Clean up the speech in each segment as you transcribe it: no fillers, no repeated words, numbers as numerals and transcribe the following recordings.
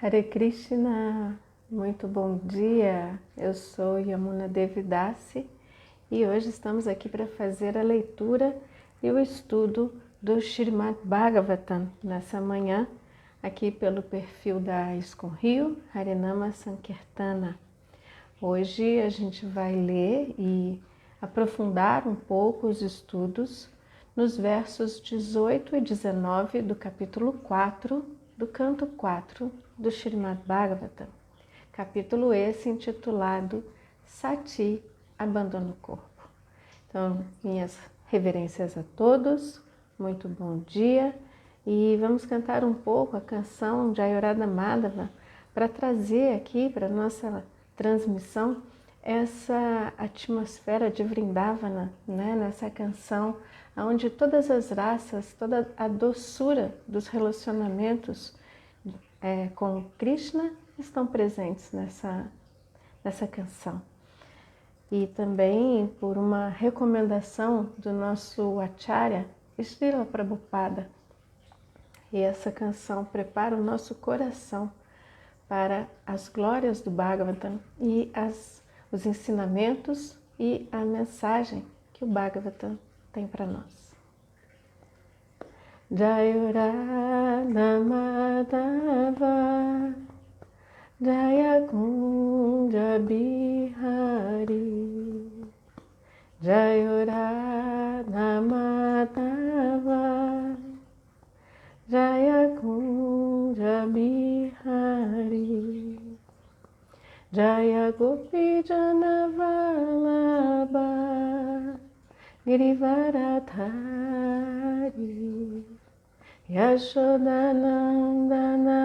Hare Krishna, muito bom dia, eu sou Yamuna Devidasi e hoje estamos aqui para fazer a leitura e o estudo do Srimad Bhagavatam nessa manhã, aqui pelo perfil da ISKCON Rio, Harinama Sankirtana. Hoje a gente vai ler e aprofundar um pouco os estudos nos versos 18 e 19 do capítulo 4 do canto 4 do Srimad Bhagavatam, capítulo esse intitulado Sati, Abandona o Corpo. Então, minhas reverências a todos, muito bom dia, e vamos cantar um pouco a canção Jayarada Madhava para trazer aqui para a nossa transmissão essa atmosfera de Vrindavana, né? Nessa canção onde todas as raças, toda a doçura dos relacionamentos com Krishna estão presentes nessa canção. E também por uma recomendação do nosso Acharya, Srila Prabhupada. E essa canção prepara o nosso coração para as glórias do Bhagavatam e os ensinamentos e a mensagem que o Bhagavatam tem para nós. Jayarada Madhava Jaya Kunja Bihari Jayarada Madhava Jaya Kunja Bihari Jaya Gopi Jana Vallabha Girivaradhari Yashodanandana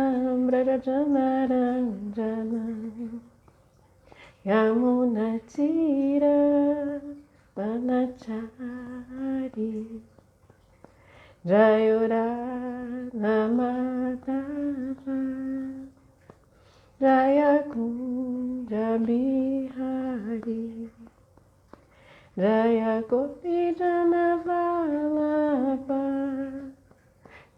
Brajanaranjana Yamunatira Vanachari Jayarada Madhava Jaya Kunja Bihari Jaya Gopi Jana Vallabha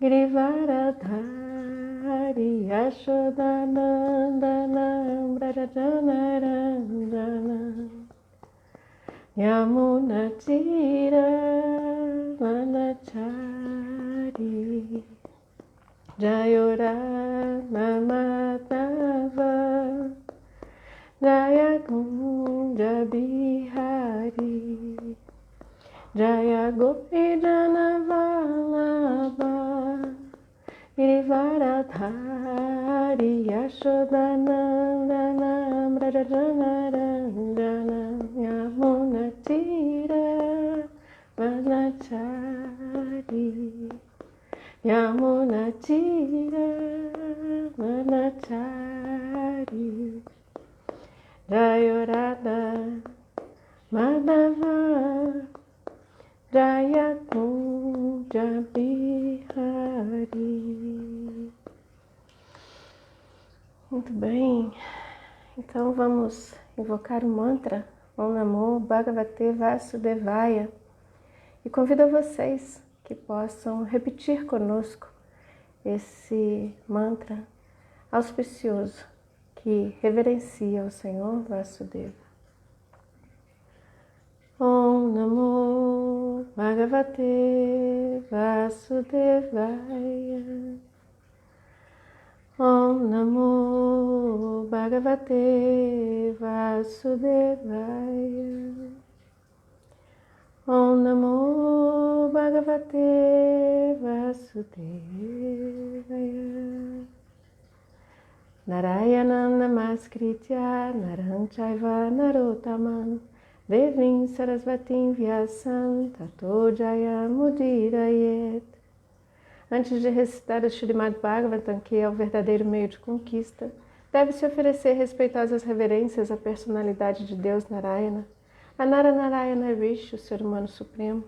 Girivaradhari Yashodanandana Brajanaranjana Yamunatira Vanachari Jayarada Madhava Jaya Kunja Bihari Jaya Gopi Jana Vallabha Girivaradhari Yashodanandana Brajanaranjana Yamunatira Vanachari Yamunatira Vanachari Jayarada Madhava Jaya Kunja Bihari. Muito bem, então vamos invocar o mantra Om Namo Bhagavate Vasudevaya e convido a vocês que possam repetir conosco esse mantra auspicioso que reverencia o Senhor Vasudeva. Om Namo Bhagavate Vasudevaya. Om Namo Bhagavate Vasudevaya. Om Namo Bhagavate Vasudevaya. Narayanam Namaskritya Naram Chaiva Narottamam Devim Sarasvatim Vyasam Tato Jayamudhirayet. Antes de recitar o Srimad Bhagavatam, que é o verdadeiro meio de conquista, deve-se oferecer respeitosas reverências à personalidade de Deus Narayana, a Naranarayana Rishi, o ser humano supremo,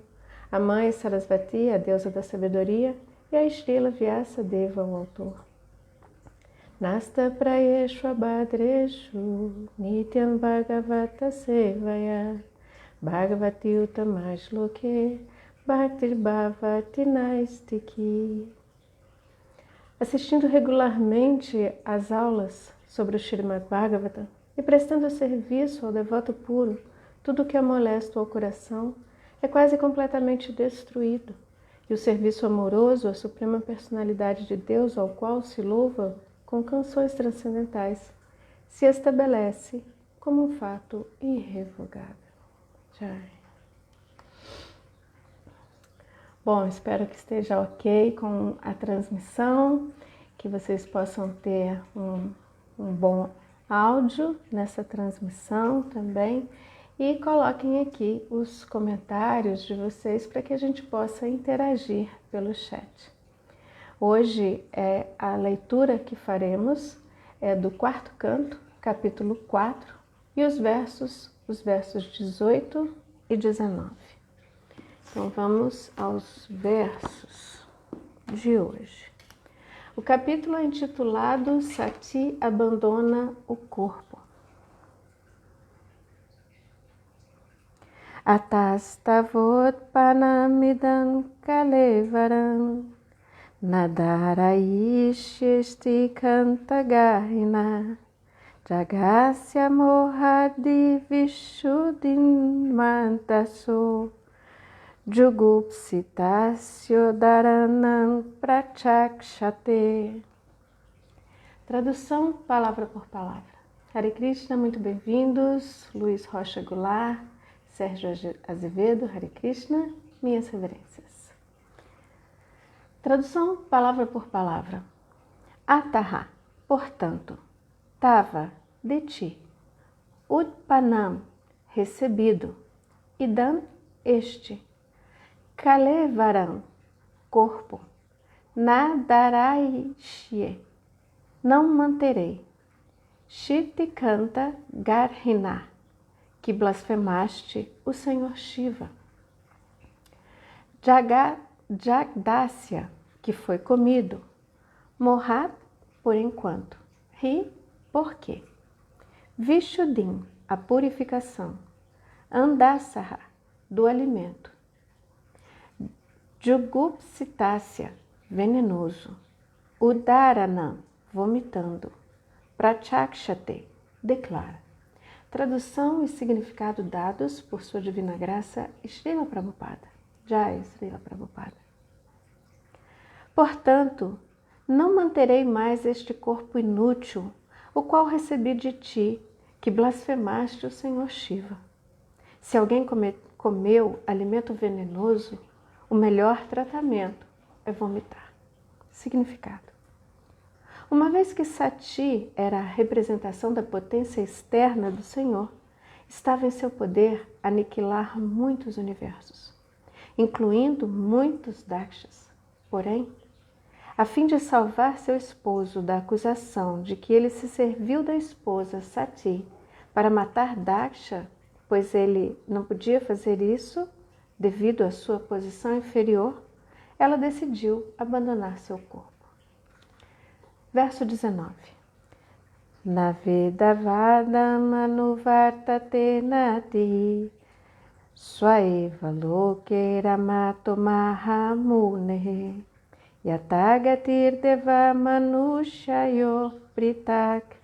a mãe Sarasvati, a deusa da sabedoria, e a Srila Vyasa Deva, o autor. Nasta prayeshu abhadreshu nityam bhagavata sevaya bhagavati utamashloke bhaktir bhavati naistiki. assistindo regularmente às aulas sobre o Śrīmad Bhagavatam e prestando serviço ao devoto puro, tudo que é molesto ao coração é quase completamente destruído, e o serviço amoroso à Suprema Personalidade de Deus, ao qual se louva com canções transcendentais, se estabelece como um fato irrevogável. Jai. Bom, espero que esteja ok com a transmissão, que vocês possam ter um bom áudio nessa transmissão também. E coloquem aqui os comentários de vocês para que a gente possa interagir pelo chat. Hoje a leitura que faremos é do 4º canto, capítulo 4, e os versos 18 e 19. Então vamos aos versos de hoje. O capítulo é intitulado Sati abandona o corpo. Atastavot panamidam kalevaram nadaraishi kantagahina jagasya mohadi vishuddhin mantaso jugupsitasyo dharanam prachakshate. Tradução palavra por palavra. Hare Krishna, muito bem-vindos. Luiz Rocha Goulart, Sérgio Azevedo, Hare Krishna, minhas reverências. Tradução palavra por palavra. Ataha, portanto, tava, de ti, utpanam, recebido, idam, este, kalevaram, corpo, nadaraishye, não manterei, shitikanta garhina, que blasfemaste o Senhor Shiva. Jagdasya, que foi comido. Mohat, por enquanto. Ri, por quê. Vishuddhin, a purificação. Andasaha, do alimento. Jugupsitasya, venenoso. Udaranam, vomitando. Prachakshate, declara. Tradução e significado dados por sua divina graça, Srila Prabhupada. Jai, Srila Prabhupada. Portanto, não manterei mais este corpo inútil, o qual recebi de ti, que blasfemaste o Senhor Shiva. Se alguém comeu alimento venenoso, o melhor tratamento é vomitar. Significado. Uma vez que Sati era a representação da potência externa do Senhor, estava em seu poder aniquilar muitos universos, incluindo muitos dakshas. Porém, a fim de salvar seu esposo da acusação de que ele se serviu da esposa Sati para matar Daksha, pois ele não podia fazer isso devido à sua posição inferior, ela decidiu abandonar seu corpo. Verso 19. Navedavadam anuvartate nati swaeva loke ramato mahamune yatagatir deva manushayo pritak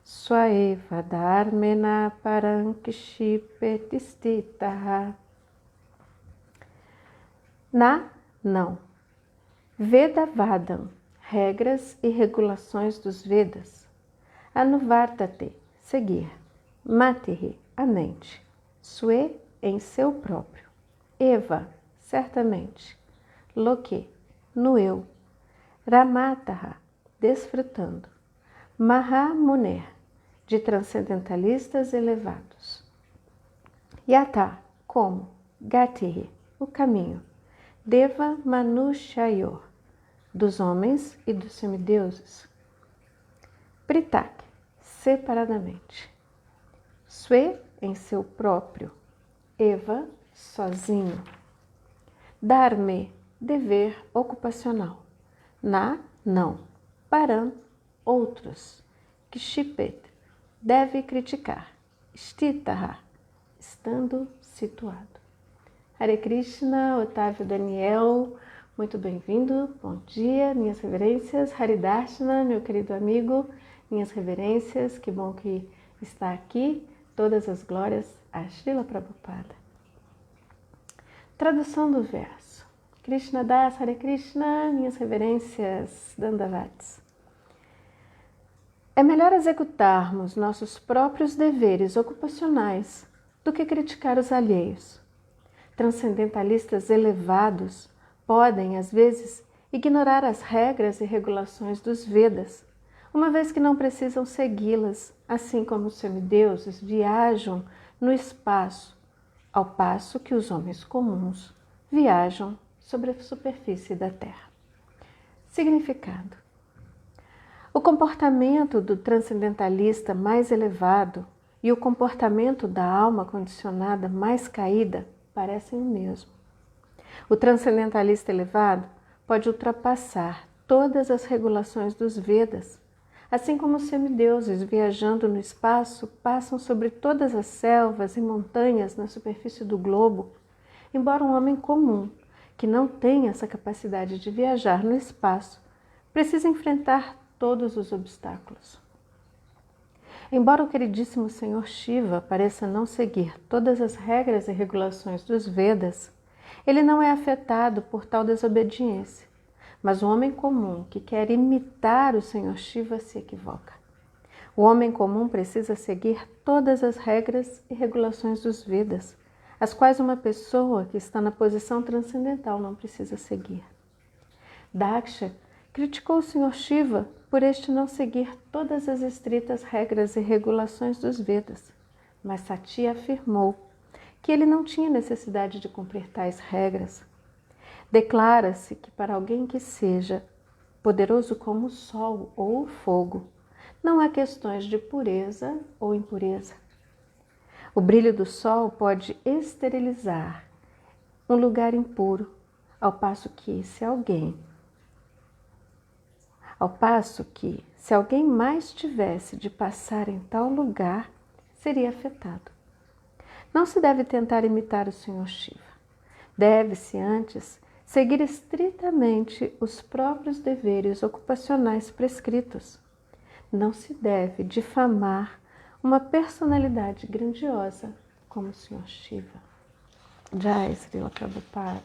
swaeva dharmena parankshipetistitaha. Não. Vedavadam, regras e regulações dos Vedas. Anuvartate, seguir. Matihi, a mente. Sue, em seu próprio. Eva, certamente. Loke, no eu. Ramataha, desfrutando. Mahamuner, de transcendentalistas elevados. Yata, como. Gatihi, o caminho. Deva Manushayor, dos homens e dos semideuses. Pritak, separadamente. Swe, em seu próprio. Eva, sozinho. Dharme, dever ocupacional. Não. Param, outros. Kshipet, deve criticar. Stitaha, estando situado. Hare Krishna, Otávio Daniel, Muito bem-vindo, bom dia, minhas reverências, Haridarshana, meu querido amigo, minhas reverências, que bom que está aqui, todas as glórias a Srila Prabhupada. Tradução do verso. Krishna Das, Hare Krishna, minhas reverências, Dandavats. É melhor executarmos nossos próprios deveres ocupacionais do que criticar os alheios. Transcendentalistas elevados podem, às vezes, ignorar as regras e regulações dos Vedas, uma vez que não precisam segui-las, assim como os semideuses viajam no espaço, ao passo que os homens comuns viajam sobre a superfície da Terra. Significado. O comportamento do transcendentalista mais elevado e o comportamento da alma condicionada mais caída parecem o mesmo. O transcendentalista elevado pode ultrapassar todas as regulações dos Vedas, assim como os semideuses viajando no espaço passam sobre todas as selvas e montanhas na superfície do globo, embora um homem comum, que não tem essa capacidade de viajar no espaço, precise enfrentar todos os obstáculos. Embora o queridíssimo Senhor Shiva pareça não seguir todas as regras e regulações dos Vedas, ele não é afetado por tal desobediência, mas o homem comum que quer imitar o Senhor Shiva se equivoca. O homem comum precisa seguir todas as regras e regulações dos Vedas, as quais uma pessoa que está na posição transcendental não precisa seguir. Daksha criticou o Senhor Shiva por este não seguir todas as estritas regras e regulações dos Vedas, mas Sati afirmou que ele não tinha necessidade de cumprir tais regras. Declara-se que para alguém que seja poderoso como o sol ou o fogo, não há questões de pureza ou impureza. O brilho do sol pode esterilizar um lugar impuro, ao passo que, se alguém mais tivesse de passar em tal lugar, seria afetado. Não se deve tentar imitar o Senhor Shiva. Deve-se antes seguir estritamente os próprios deveres ocupacionais prescritos. Não se deve difamar uma personalidade grandiosa como o Senhor Shiva. Jai Srila Prabhupada.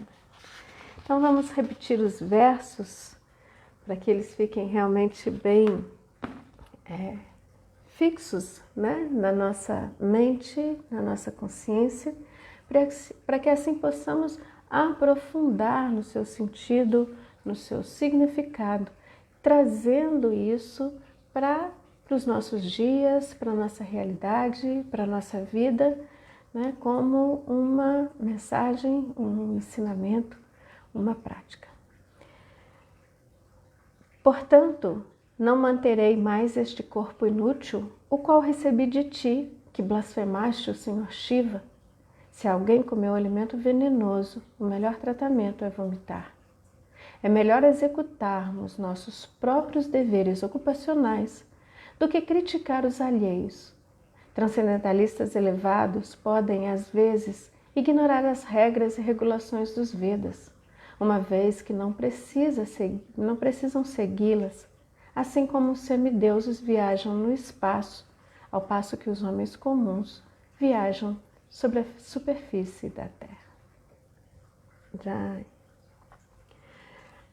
Então vamos repetir os versos para que eles fiquem realmente bem fixos, né, na nossa mente, na nossa consciência, para que assim possamos aprofundar no seu sentido, no seu significado, trazendo isso para os nossos dias, para a nossa realidade, para a nossa vida, né, como uma mensagem, um ensinamento, uma prática. Portanto, não manterei mais este corpo inútil, o qual recebi de ti, que blasfemaste o Senhor Shiva. Se alguém comeu alimento venenoso, o melhor tratamento é vomitar. É melhor executarmos nossos próprios deveres ocupacionais do que criticar os alheios. Transcendentalistas elevados podem, às vezes, ignorar as regras e regulações dos Vedas, uma vez que não precisam segui-las, assim como os semideuses viajam no espaço, ao passo que os homens comuns viajam sobre a superfície da Terra. Jai.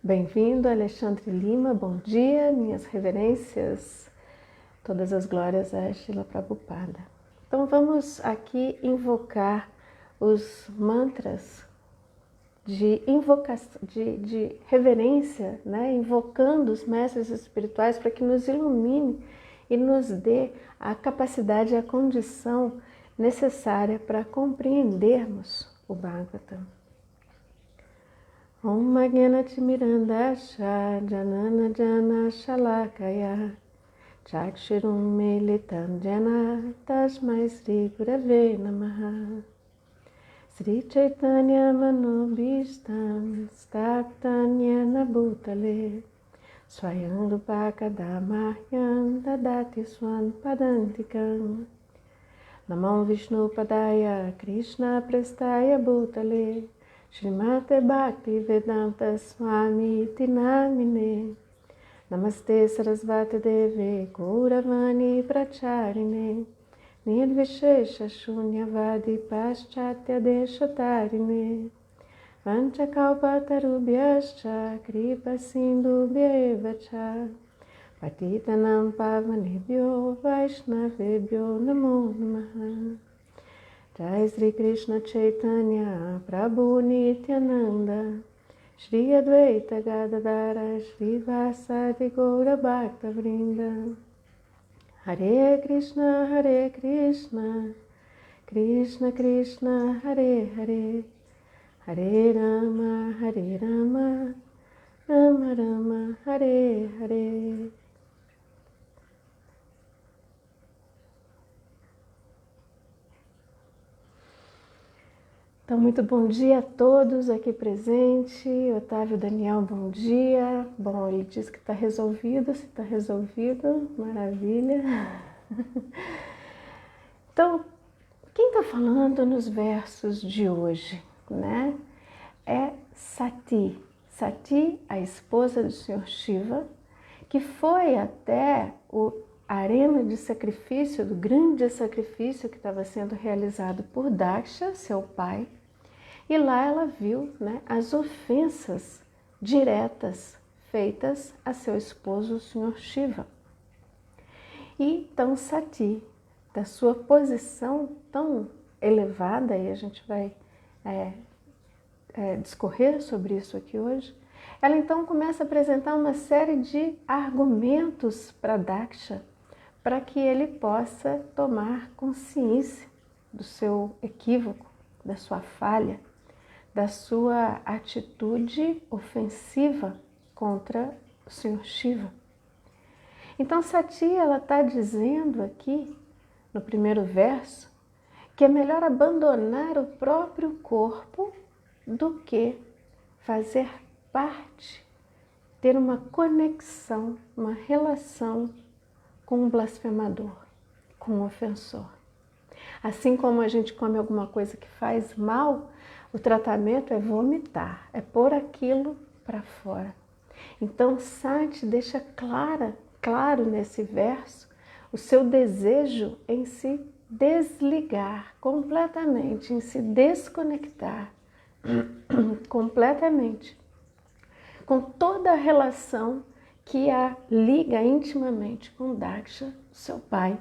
Bem-vindo, Alexandre Lima, bom dia, minhas reverências, todas as glórias a Srila Prabhupada. Então vamos aqui invocar os mantras de reverência, né? Invocando os mestres espirituais para que nos ilumine e nos dê a capacidade e a condição necessária para compreendermos o Bhagavatam. Om Jnanati Mirandasha Janana Jana Shalakaya Chakshirum Militam Jana Tasmai Sri Gurave Namaha Sri Chaitanya Manobhishtam Staptam Yena Bhutale Swayam Rupa Kadamahyam Dadati Swan Padantikam Namo Vishnu Padaya Krishna Prestaya Bhutale Srimate Bhaktivedanta Swami Iti Namine. Namaste Sarasvati Devi Gauravani Pracharine. Nirvishesha Shunyavadi Paschatya Deshatarine. Vanchakalpatarubhyascha Kripa Sindhubhya Cha. Patitanam Pavanebhyo Vaishnavebhyo Namo Namaha. Jai Sri Krishna Chaitanya Prabhu Nityananda Shri Advaita Gadadara Shri Vasadi Gaura Bhakta Vrinda. Hare Krishna Krishna Krishna Hare Hare, Hare Rama Rama Rama Hare Hare. Então, muito bom dia a todos aqui presentes. Otávio Daniel, bom dia. Bom, ele disse que está resolvido. Se está resolvido, maravilha. Então, quem está falando nos versos de hoje, né? É Sati. Sati, a esposa do Senhor Shiva, que foi até a arena de sacrifício, do grande sacrifício que estava sendo realizado por Daksha, seu pai. E lá ela viu, né, as ofensas diretas feitas a seu esposo, o Senhor Shiva. E então Sati, da sua posição tão elevada, e a gente vai discorrer sobre isso aqui hoje, ela então começa a apresentar uma série de argumentos para Daksha, para que ele possa tomar consciência do seu equívoco, da sua falha, da sua atitude ofensiva contra o Senhor Shiva. Então Sati, ela está dizendo aqui, no primeiro verso, que é melhor abandonar o próprio corpo do que fazer parte, ter uma conexão, uma relação com um blasfemador, com um ofensor. Assim como a gente come alguma coisa que faz mal, o tratamento é vomitar, é pôr aquilo para fora. Então, Sati deixa claro nesse verso o seu desejo em se desligar completamente, em se desconectar completamente com toda a relação que a liga intimamente com Daksha, seu pai.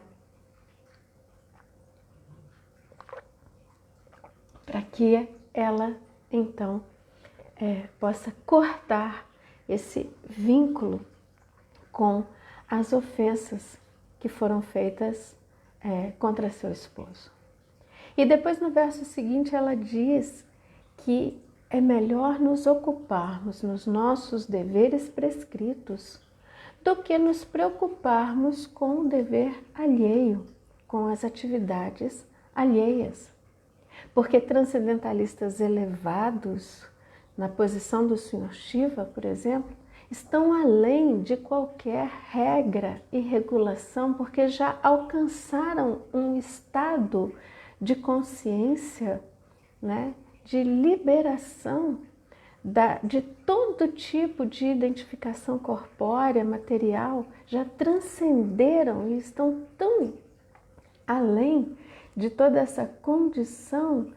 Para que ela, então, possa cortar esse vínculo com as ofensas que foram feitas contra seu esposo. E depois, no verso seguinte, ela diz que é melhor nos ocuparmos nos nossos deveres prescritos do que nos preocuparmos com o dever alheio, com as atividades alheias. Porque transcendentalistas elevados, na posição do Senhor Shiva, por exemplo, estão além de qualquer regra e regulação, porque já alcançaram um estado de consciência, né, de liberação de todo tipo de identificação corpórea, material, já transcenderam e estão tão além de toda essa condição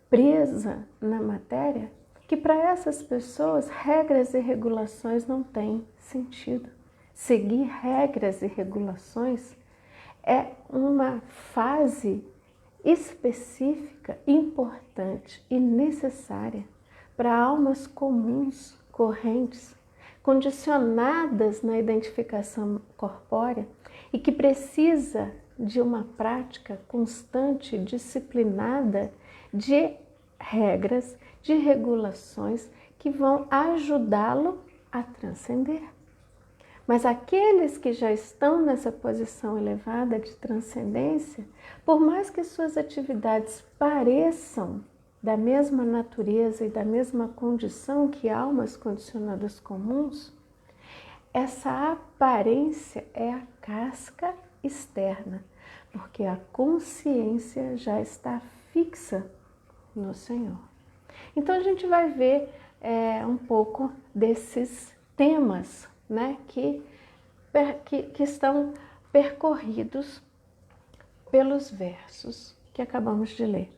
presa na matéria, que para essas pessoas regras e regulações não têm sentido. Seguir regras e regulações é uma fase específica, importante e necessária para almas comuns, correntes, condicionadas na identificação corpórea e que precisa de uma prática constante, disciplinada de regras, de regulações que vão ajudá-lo a transcender. Mas aqueles que já estão nessa posição elevada de transcendência, por mais que suas atividades pareçam da mesma natureza e da mesma condição que almas condicionadas comuns, essa aparência é a casca externa, porque a consciência já está fixa no Senhor. Então a gente vai ver um pouco desses temas, né, que estão percorridos pelos versos que acabamos de ler.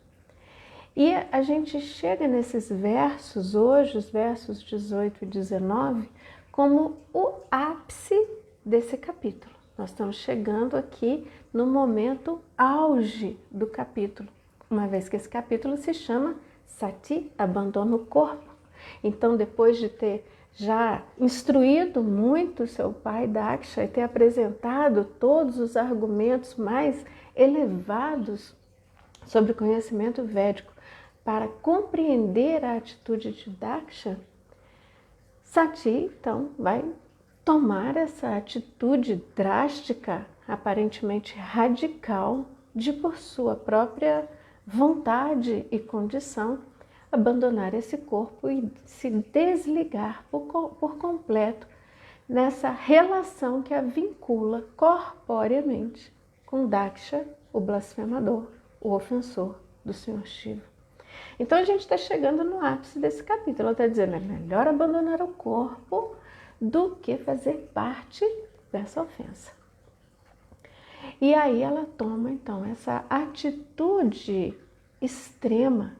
E a gente chega nesses versos hoje, os versos 18 e 19, como o ápice desse capítulo. Nós estamos chegando aqui no momento auge do capítulo, uma vez que esse capítulo se chama Sati, abandona o corpo. Então, depois de ter já instruído muito seu pai Daksha e ter apresentado todos os argumentos mais elevados sobre o conhecimento védico para compreender a atitude de Daksha, Sati, então, vai tomar essa atitude drástica, aparentemente radical, de por sua própria vontade e condição, abandonar esse corpo e se desligar por completo nessa relação que a vincula corporeamente com Daksha, o blasfemador, o ofensor do Senhor Shiva. Então a gente está chegando no ápice desse capítulo. Ela está dizendo, é melhor abandonar o corpo do que fazer parte dessa ofensa. E aí ela toma então essa atitude extrema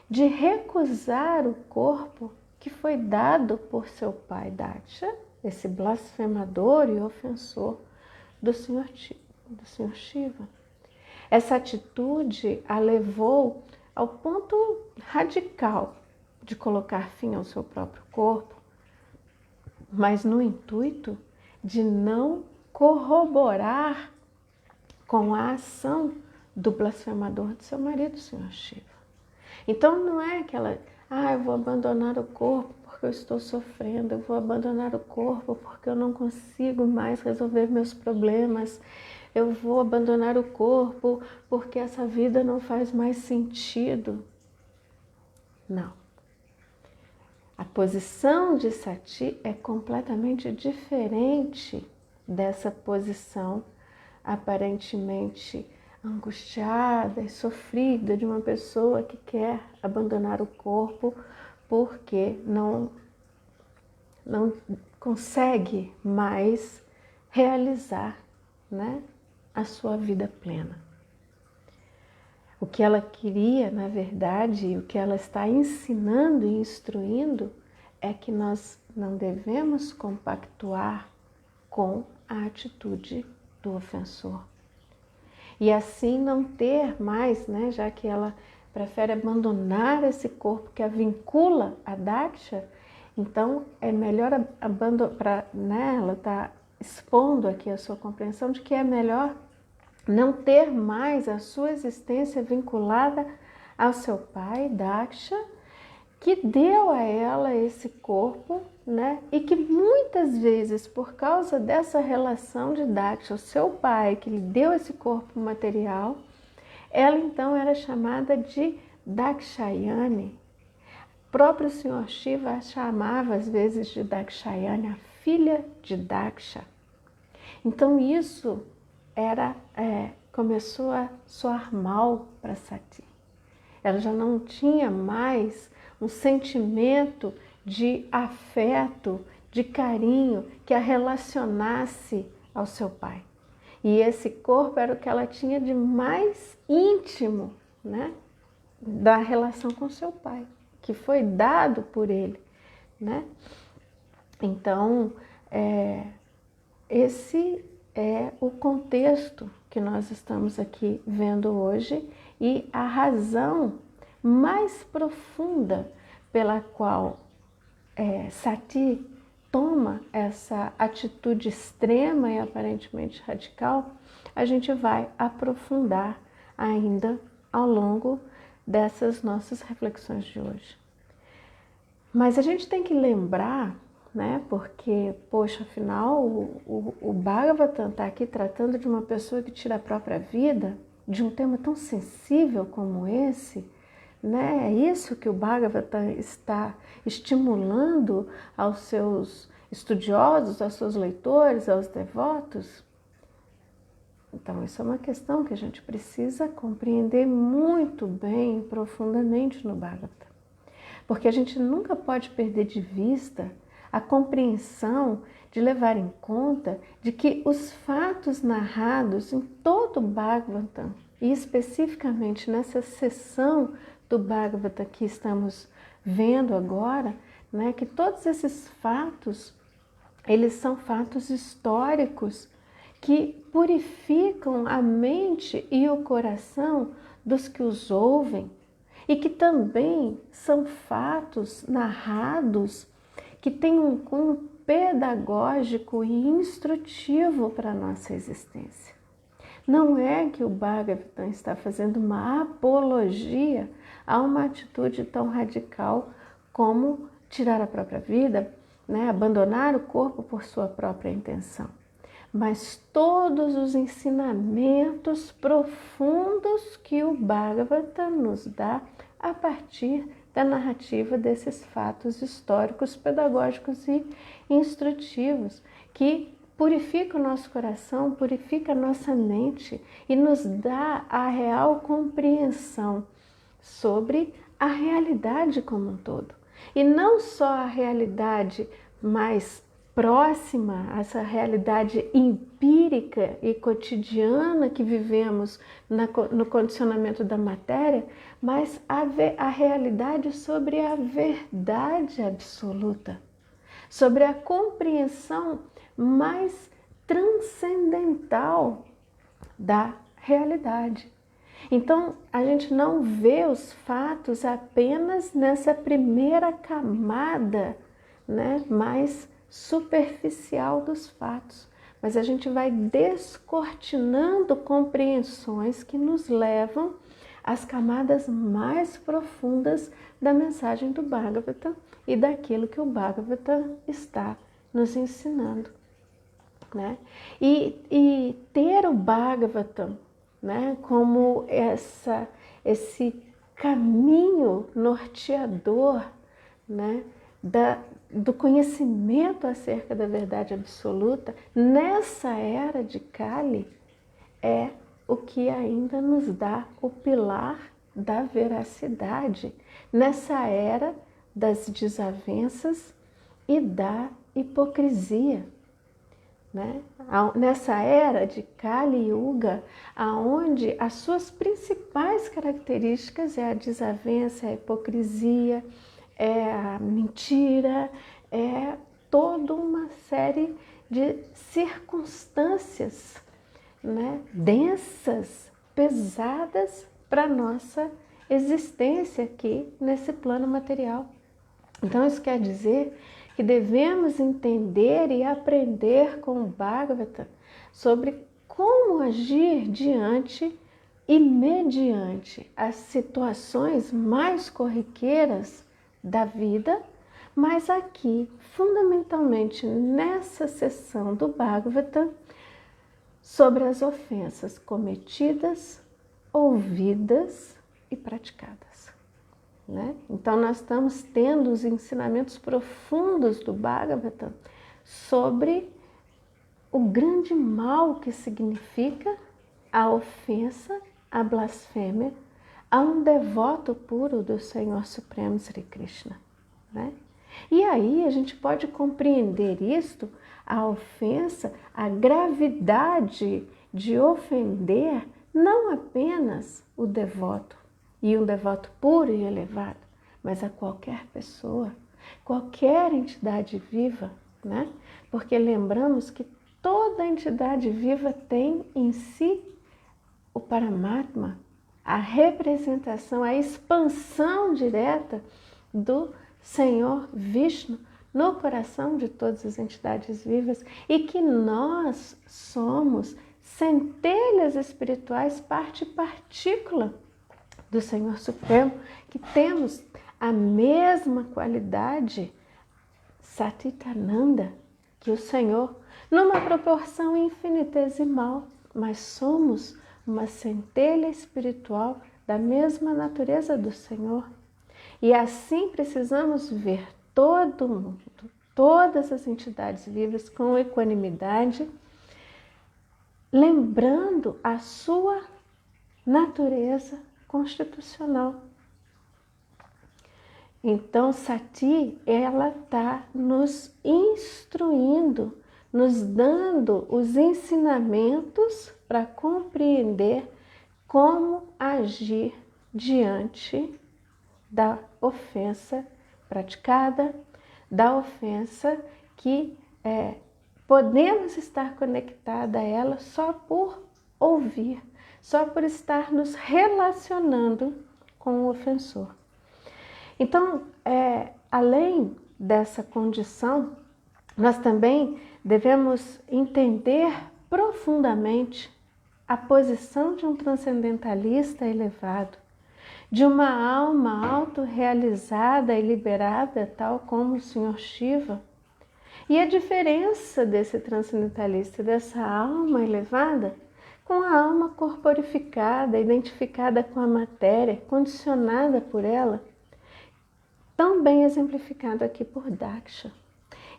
de recusar o corpo que foi dado por seu pai Daksha, esse blasfemador e ofensor do Senhor Shiva. Essa atitude a levou ao ponto radical de colocar fim ao seu próprio corpo, mas no intuito de não corroborar com a ação do blasfemador de seu marido, Senhor Shiva. Então não é aquela, eu vou abandonar o corpo porque eu estou sofrendo, eu vou abandonar o corpo porque eu não consigo mais resolver meus problemas, eu vou abandonar o corpo porque essa vida não faz mais sentido. Não. A posição de Sati é completamente diferente dessa posição aparentemente angustiada e sofrida de uma pessoa que quer abandonar o corpo porque não consegue mais realizar, né, a sua vida plena. O que ela queria, na verdade, o que ela está ensinando e instruindo é que nós não devemos compactuar com a atitude do ofensor. E assim não ter mais, né, já que ela prefere abandonar esse corpo que a vincula a Daksha, então é melhor abandonar, né, ela está expondo aqui a sua compreensão de que é melhor não ter mais a sua existência vinculada ao seu pai, Daksha, que deu a ela esse corpo, né? E que muitas vezes, por causa dessa relação de Daksha, o seu pai, que lhe deu esse corpo material, ela então era chamada de Dakshayani. O próprio Senhor Shiva a chamava às vezes de Dakshayani, a filha de Daksha. Então isso começou a soar mal para Sati. Ela já não tinha mais um sentimento de afeto, de carinho que a relacionasse ao seu pai. E esse corpo era o que ela tinha de mais íntimo, né, da relação com seu pai, que foi dado por ele, né? Então, esse é o contexto que nós estamos aqui vendo hoje e a razão mais profunda pela qual Sati toma essa atitude extrema e aparentemente radical, a gente vai aprofundar ainda ao longo dessas nossas reflexões de hoje. Mas a gente tem que lembrar, né, porque, poxa, afinal, o Bhagavatam está aqui tratando de uma pessoa que tira a própria vida, de um tema tão sensível como esse, né? É isso que o Bhagavatam está estimulando aos seus estudiosos, aos seus leitores, aos devotos. Então, isso é uma questão que a gente precisa compreender muito bem, profundamente no Bhagavata. Porque a gente nunca pode perder de vista a compreensão de levar em conta de que os fatos narrados em todo o Bhagavatam, e especificamente nessa sessão do Bhagavata que estamos vendo agora, né, que todos esses fatos, eles são fatos históricos que purificam a mente e o coração dos que os ouvem e que também são fatos narrados que têm um cunho pedagógico e instrutivo para a nossa existência. Não é que o Bhagavatam está fazendo uma apologia a uma atitude tão radical como tirar a própria vida, né? Abandonar o corpo por sua própria intenção. Mas todos os ensinamentos profundos que o Bhagavatam nos dá a partir da narrativa desses fatos históricos, pedagógicos e instrutivos, que purifica o nosso coração, purifica a nossa mente e nos dá a real compreensão sobre a realidade como um todo. E não só a realidade mais próxima, essa realidade empírica e cotidiana que vivemos no condicionamento da matéria, mas a realidade sobre a verdade absoluta, sobre a compreensão mais transcendental da realidade. Então, a gente não vê os fatos apenas nessa primeira camada, né, mais superficial dos fatos, mas a gente vai descortinando compreensões que nos levam às camadas mais profundas da mensagem do Bhagavatam e daquilo que o Bhagavatam está nos ensinando, né? E ter o Bhagavatam, né, como esse caminho norteador, né, do conhecimento acerca da verdade absoluta nessa era de Kali é o que ainda nos dá o pilar da veracidade nessa era das desavenças e da hipocrisia, né? Nessa era de Kali Yuga, aonde as suas principais características é a desavença, é a hipocrisia, é a mentira, é toda uma série de circunstâncias, né, densas, pesadas para a nossa existência aqui nesse plano material. Então isso quer dizer que devemos entender e aprender com o Bhagavata sobre como agir diante e mediante as situações mais corriqueiras da vida, mas aqui, fundamentalmente nessa sessão do Bhagavatam, sobre as ofensas cometidas, ouvidas e praticadas, né? Então nós estamos tendo os ensinamentos profundos do Bhagavatam sobre o grande mal que significa a ofensa, a blasfêmia a um devoto puro do Senhor Supremo Sri Krishna, né? E aí a gente pode compreender isto, a ofensa, a gravidade de ofender não apenas o devoto, e um devoto puro e elevado, mas a qualquer pessoa, qualquer entidade viva, né? Porque lembramos que toda entidade viva tem em si o Paramatma, a representação, a expansão direta do Senhor Vishnu no coração de todas as entidades vivas e que nós somos centelhas espirituais, parte e partícula do Senhor Supremo, que temos a mesma qualidade Satitananda que o Senhor, numa proporção infinitesimal, mas somos uma centelha espiritual da mesma natureza do Senhor. E assim precisamos ver todo mundo, todas as entidades vivas com equanimidade, lembrando a sua natureza constitucional. Então, Sati, ela está nos instruindo, nos dando os ensinamentos para compreender como agir diante da ofensa praticada, da ofensa que podemos estar conectada a ela só por ouvir, só por estar nos relacionando com o ofensor. Então, além dessa condição, nós também devemos entender profundamente a posição de um transcendentalista elevado, de uma alma autorrealizada e liberada, tal como o Senhor Shiva. E a diferença desse transcendentalista, dessa alma elevada, com a alma corporificada, identificada com a matéria, condicionada por ela, tão bem exemplificado aqui por Daksha.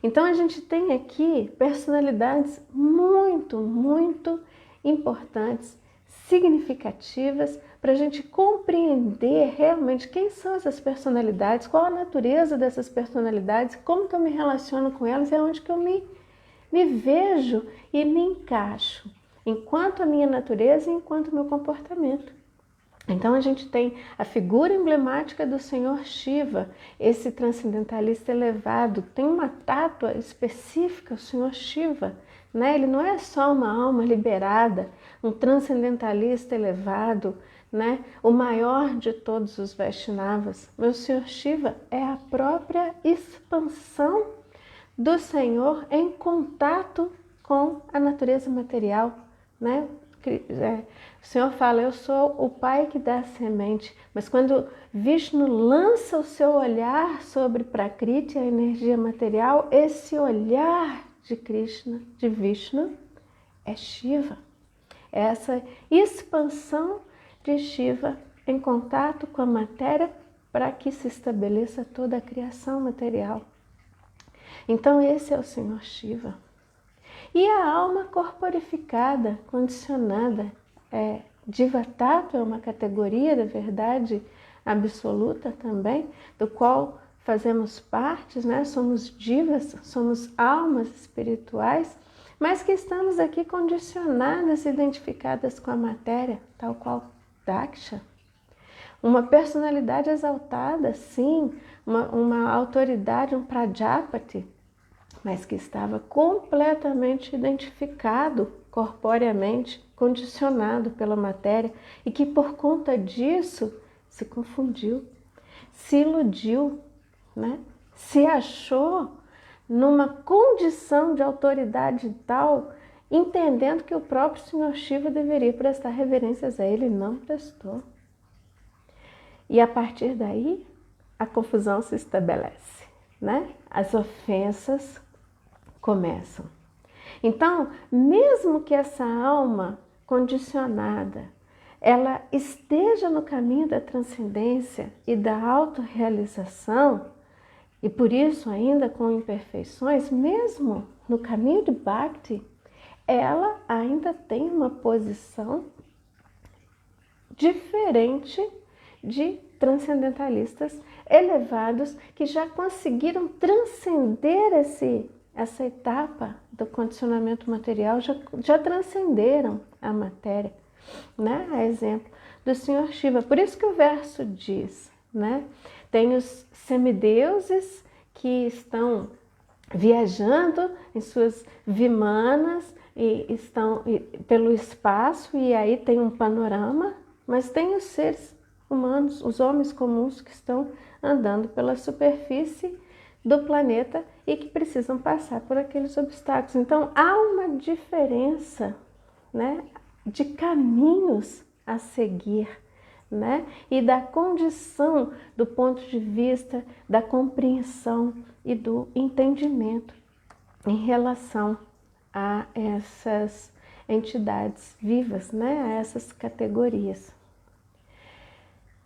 Então a gente tem aqui personalidades muito, muito importantes, significativas, para a gente compreender realmente quem são essas personalidades, qual a natureza dessas personalidades, como que eu me relaciono com elas e aonde que eu me vejo e me encaixo, enquanto a minha natureza e enquanto o meu comportamento. Então a gente tem a figura emblemática do Senhor Shiva, esse transcendentalista elevado, tem uma estátua específica, o Senhor Shiva, né? Ele não é só uma alma liberada, um transcendentalista elevado, né? O maior de todos os Vaishnavas. Meu Senhor Shiva é a própria expansão do Senhor em contato com a natureza material, né? O Senhor fala, eu sou o Pai que dá a semente, mas quando Vishnu lança o seu olhar sobre Prakriti, a energia material, esse olhar de Krishna, de Vishnu, é Shiva. É essa expansão de Shiva em contato com a matéria para que se estabeleça toda a criação material. Então esse é o Senhor Shiva. E a alma corporificada, condicionada, Diva-tato é uma categoria da verdade absoluta também, do qual fazemos parte, né? Somos divas, somos almas espirituais, mas que estamos aqui condicionadas, identificadas com a matéria, tal qual Daksha. Uma personalidade exaltada, sim, uma autoridade, um Prajapati, mas que estava completamente identificado corporeamente, condicionado pela matéria e que por conta disso se confundiu, se iludiu, né? Se achou numa condição de autoridade tal, entendendo que o próprio Senhor Shiva deveria prestar reverências a ele, e não prestou. E a partir daí, a confusão se estabelece, né? As ofensas começam. Então, mesmo que essa alma condicionada, ela esteja no caminho da transcendência e da autorrealização, e por isso ainda com imperfeições, mesmo no caminho de Bhakti, ela ainda tem uma posição diferente de transcendentalistas elevados que já conseguiram transcender essa etapa do condicionamento material, já transcenderam a matéria, né? A exemplo do Senhor Shiva. Por isso que o verso diz, né? Tem os semideuses que estão viajando em suas vimanas e estão pelo espaço, e aí tem um panorama, mas tem os seres humanos, os homens comuns que estão andando pela superfície do planeta e que precisam passar por aqueles obstáculos. Então há uma diferença, né, de caminhos a seguir, né, e da condição do ponto de vista da compreensão e do entendimento em relação a essas entidades vivas, né, a essas categorias.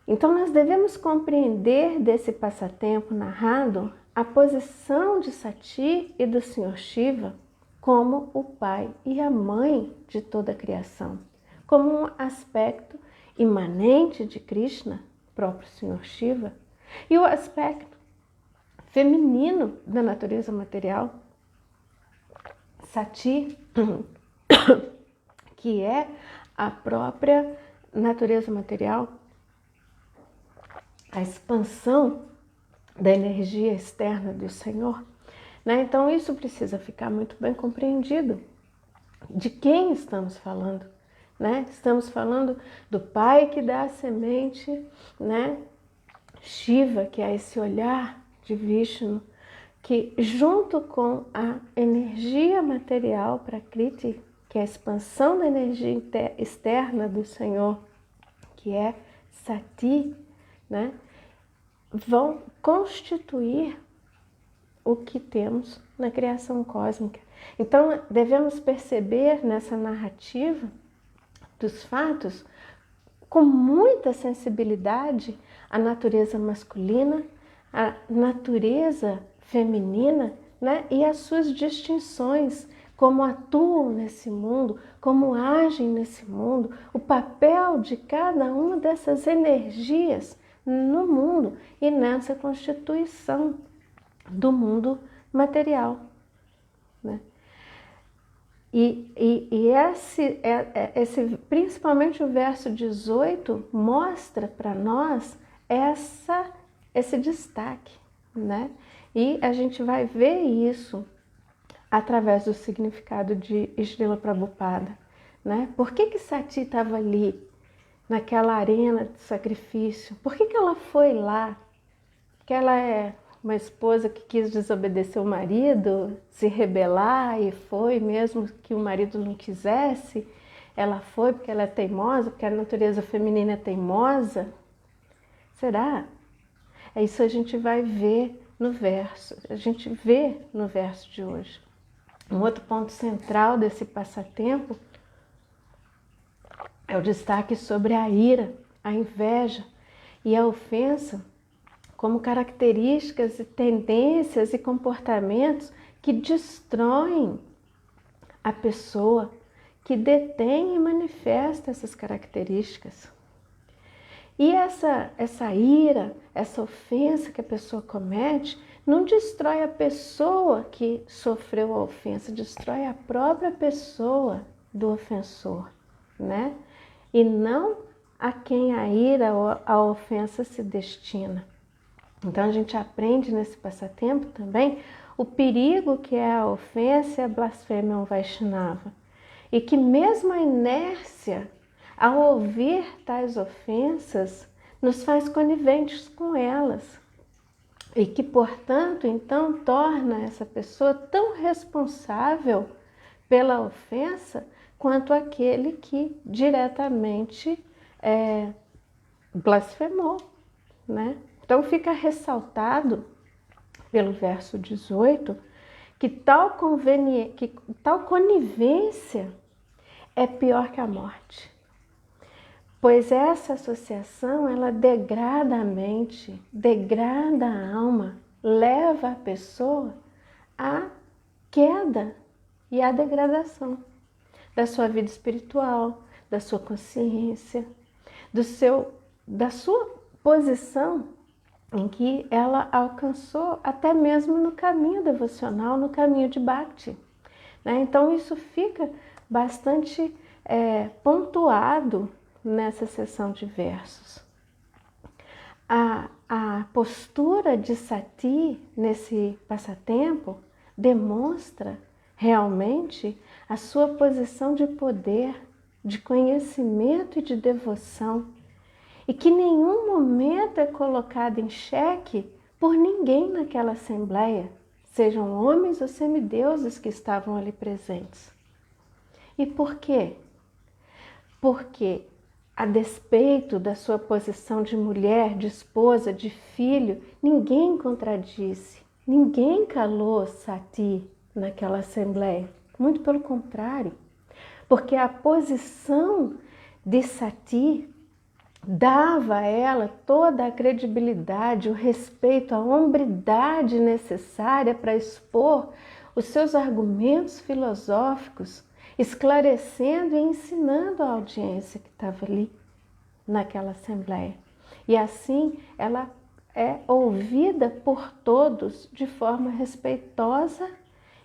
Então nós devemos compreender desse passatempo narrado a posição de Sati e do Senhor Shiva como o pai e a mãe de toda a criação, como um aspecto imanente de Krishna, próprio Senhor Shiva, e o aspecto feminino da natureza material, Sati, que é a própria natureza material, a expansão da energia externa do Senhor, né? Então isso precisa ficar muito bem compreendido. De quem estamos falando, né? Estamos falando do Pai que dá a semente, né? Shiva, que é esse olhar de Vishnu, que junto com a energia material Prakriti, que é a expansão da energia externa do Senhor, que é Sati, né? Vão constituir o que temos na criação cósmica. Então, devemos perceber nessa narrativa dos fatos, com muita sensibilidade, a natureza masculina, a natureza feminina, né? E as suas distinções, como atuam nesse mundo, como agem nesse mundo, o papel de cada uma dessas energias no mundo e nessa constituição do mundo material, né? E esse, principalmente o verso 18, mostra para nós esse destaque, né? E a gente vai ver isso através do significado de Srila Prabhupada, né? Por que Sati estava ali, naquela arena de sacrifício? Por que ela foi lá? Porque ela é uma esposa que quis desobedecer o marido, se rebelar, e foi mesmo que o marido não quisesse. Ela foi porque ela é teimosa, porque a natureza feminina é teimosa. Será? É isso que a gente vai ver no verso, a gente vê no verso de hoje. Um outro ponto central desse passatempo é o destaque sobre a ira, a inveja e a ofensa como características e tendências e comportamentos que destroem a pessoa, que detém e manifesta essas características. E essa ira, essa ofensa que a pessoa comete, não destrói a pessoa que sofreu a ofensa, destrói a própria pessoa do ofensor, né? E não a quem a ira ou a ofensa se destina. Então a gente aprende nesse passatempo também o perigo que é a ofensa e a blasfêmia ao Vaishnava. E que mesmo a inércia, ao ouvir tais ofensas, nos faz coniventes com elas. E que, portanto, então torna essa pessoa tão responsável pela ofensa quanto aquele que diretamente blasfemou, né? Então fica ressaltado pelo verso 18 que tal conivência é pior que a morte, pois essa associação ela degrada a mente, degrada a alma, leva a pessoa à queda e à degradação da sua vida espiritual, da sua consciência, da sua posição em que ela alcançou até mesmo no caminho devocional, no caminho de Bhakti, né? Então isso fica bastante pontuado nessa seção de versos. A postura de Sati nesse passatempo demonstra realmente a sua posição de poder, de conhecimento e de devoção, e que nenhum momento é colocado em xeque por ninguém naquela assembleia, sejam homens ou semideuses que estavam ali presentes. E por quê? Porque, a despeito da sua posição de mulher, de esposa, de filho, ninguém contradisse, ninguém calou Sati naquela assembleia. Muito pelo contrário, porque a posição de Sati dava a ela toda a credibilidade, o respeito, a hombridade necessária para expor os seus argumentos filosóficos, esclarecendo e ensinando a audiência que estava ali naquela assembleia. E assim ela é ouvida por todos de forma respeitosa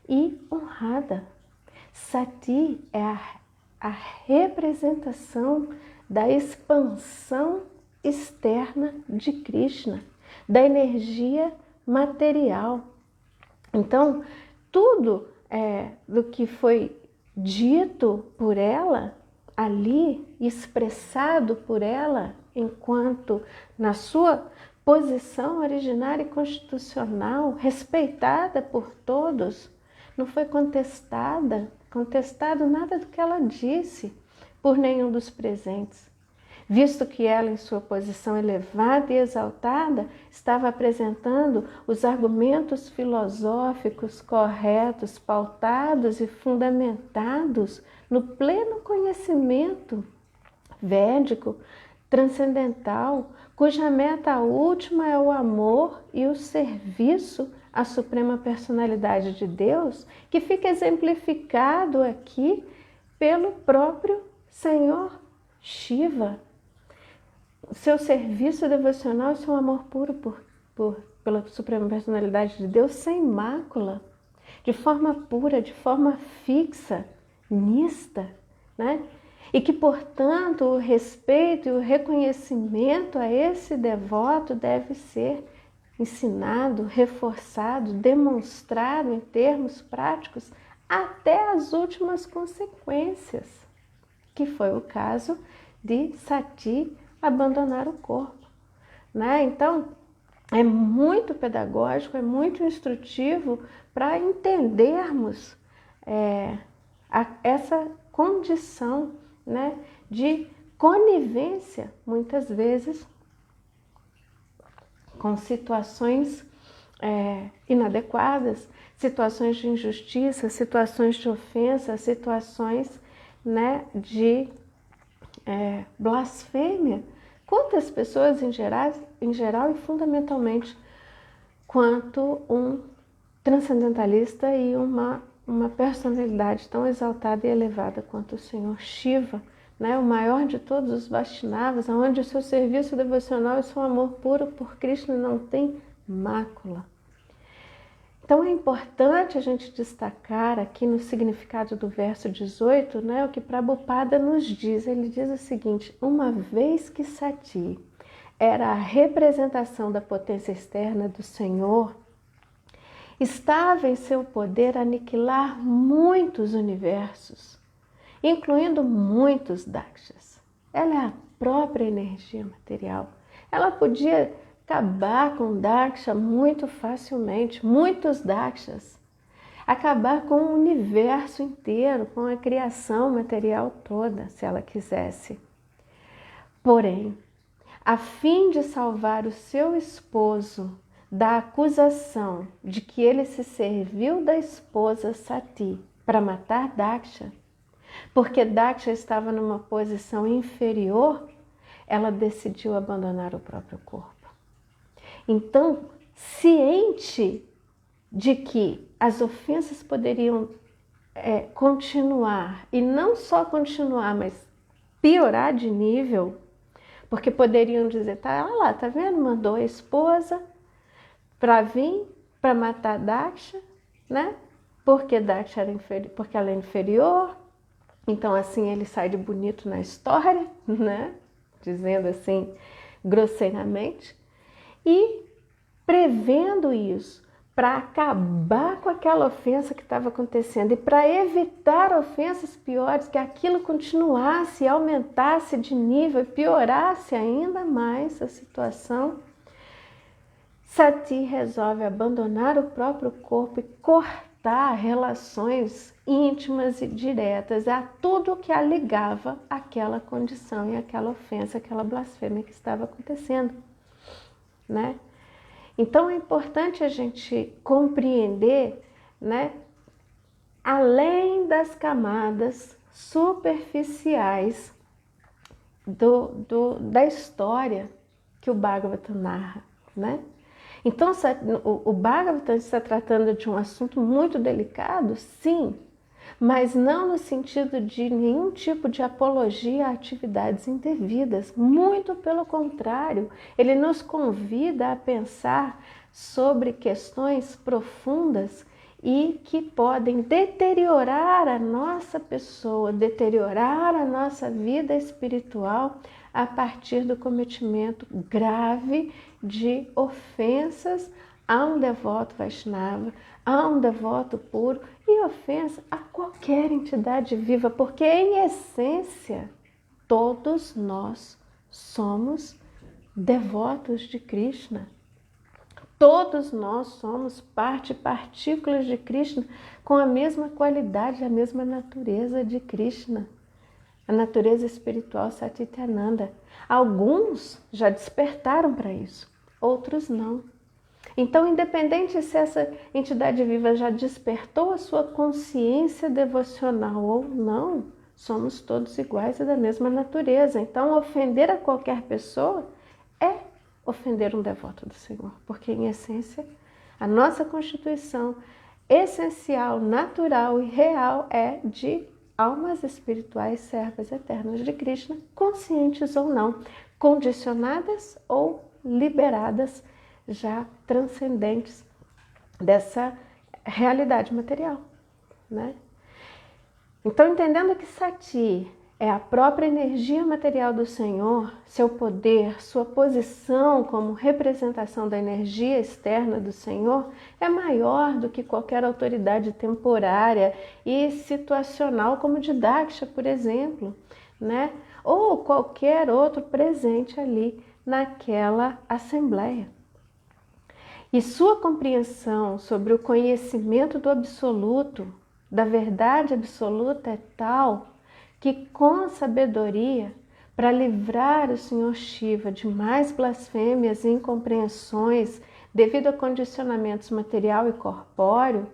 e honrada. Sati é a representação da expansão externa de Krishna, da energia material. Então, tudo do que foi dito por ela ali, expressado por ela, enquanto na sua posição originária e constitucional, respeitada por todos, não foi contestado nada do que ela disse por nenhum dos presentes, visto que ela, em sua posição elevada e exaltada, estava apresentando os argumentos filosóficos corretos, pautados e fundamentados no pleno conhecimento védico, transcendental, cuja meta última é o amor e o serviço à Suprema Personalidade de Deus, que fica exemplificado aqui pelo próprio Senhor Shiva. Seu serviço devocional e seu amor puro pela Suprema Personalidade de Deus, sem mácula, de forma pura, de forma fixa, nista, né? E que, portanto, o respeito e o reconhecimento a esse devoto deve ser ensinado, reforçado, demonstrado em termos práticos até as últimas consequências, que foi o caso de Sati abandonar o corpo, né? Então, é muito pedagógico, é muito instrutivo para entendermos essa condição, né, de conivência, muitas vezes, com situações inadequadas, situações de injustiça, situações de ofensa, situações, né, de blasfêmia contra as pessoas em geral e fundamentalmente quanto um transcendentalista e uma personalidade tão exaltada e elevada quanto o Senhor Shiva, né, o maior de todos os Vaishnavas, onde o seu serviço devocional e seu amor puro por Krishna não tem mácula. Então é importante a gente destacar aqui no significado do verso 18, né, o que Prabhupada nos diz. Ele diz o seguinte: uma vez que Sati era a representação da potência externa do Senhor, estava em seu poder aniquilar muitos universos, incluindo muitos dakshas. Ela é a própria energia material. Ela podia acabar com daksha muito facilmente, muitos dakshas. Acabar com o universo inteiro, com a criação material toda, se ela quisesse. Porém, a fim de salvar o seu esposo da acusação de que ele se serviu da esposa Sati para matar Daksha, porque Daksha estava numa posição inferior, ela decidiu abandonar o próprio corpo. Então, ciente de que as ofensas poderiam continuar, e não só continuar, mas piorar de nível, porque poderiam dizer, tá vendo? Mandou a esposa para vir, para matar Daksha, né? Porque Daksha porque ela é inferior, então assim ele sai de bonito na história, né? Dizendo assim grosseiramente, e prevendo isso, para acabar com aquela ofensa que estava acontecendo e para evitar ofensas piores, que aquilo continuasse, aumentasse de nível e piorasse ainda mais a situação, Sati resolve abandonar o próprio corpo e cortar relações íntimas e diretas a tudo que a ligava àquela condição e àquela ofensa, àquela blasfêmia que estava acontecendo, né? Então é importante a gente compreender, né, além das camadas superficiais da história que o Bhagavatam narra, né? Então, o Bhagavatam está tratando de um assunto muito delicado, sim, mas não no sentido de nenhum tipo de apologia a atividades indevidas. Muito pelo contrário, ele nos convida a pensar sobre questões profundas e que podem deteriorar a nossa pessoa, deteriorar a nossa vida espiritual a partir do cometimento grave de ofensas a um devoto Vaishnava, a um devoto puro e ofensa a qualquer entidade viva, porque em essência todos nós somos devotos de Krishna. Todos nós somos partículas de Krishna com a mesma qualidade, a mesma natureza de Krishna, a natureza espiritual Satchitananda. Alguns já despertaram para isso, outros não. Então, independente se essa entidade viva já despertou a sua consciência devocional ou não, somos todos iguais e da mesma natureza. Então, ofender a qualquer pessoa é ofender um devoto do Senhor, porque em essência a nossa constituição essencial, natural e real é de almas espirituais servas eternas de Krishna, conscientes ou não, condicionadas ou liberadas, já transcendentes dessa realidade material, né? Então, entendendo que Sati é a própria energia material do Senhor, seu poder, sua posição como representação da energia externa do Senhor é maior do que qualquer autoridade temporária e situacional, como de Daksha, por exemplo, né? Ou qualquer outro presente ali naquela assembleia. E sua compreensão sobre o conhecimento do absoluto, da verdade absoluta, é tal que com sabedoria, para livrar o Senhor Shiva de mais blasfêmias e incompreensões devido a condicionamentos material e corpóreo,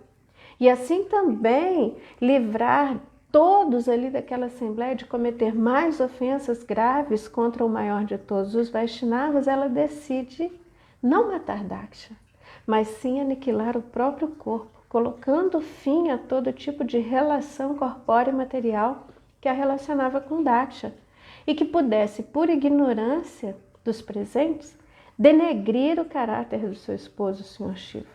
e assim também livrar todos ali daquela assembleia de cometer mais ofensas graves contra o maior de todos os Vaishnavas, ela decide não matar Daksha, mas sim aniquilar o próprio corpo, colocando fim a todo tipo de relação corpórea e material que a relacionava com Daksha, e que pudesse, por ignorância dos presentes, denegrir o caráter do seu esposo, o Sr. Shiva.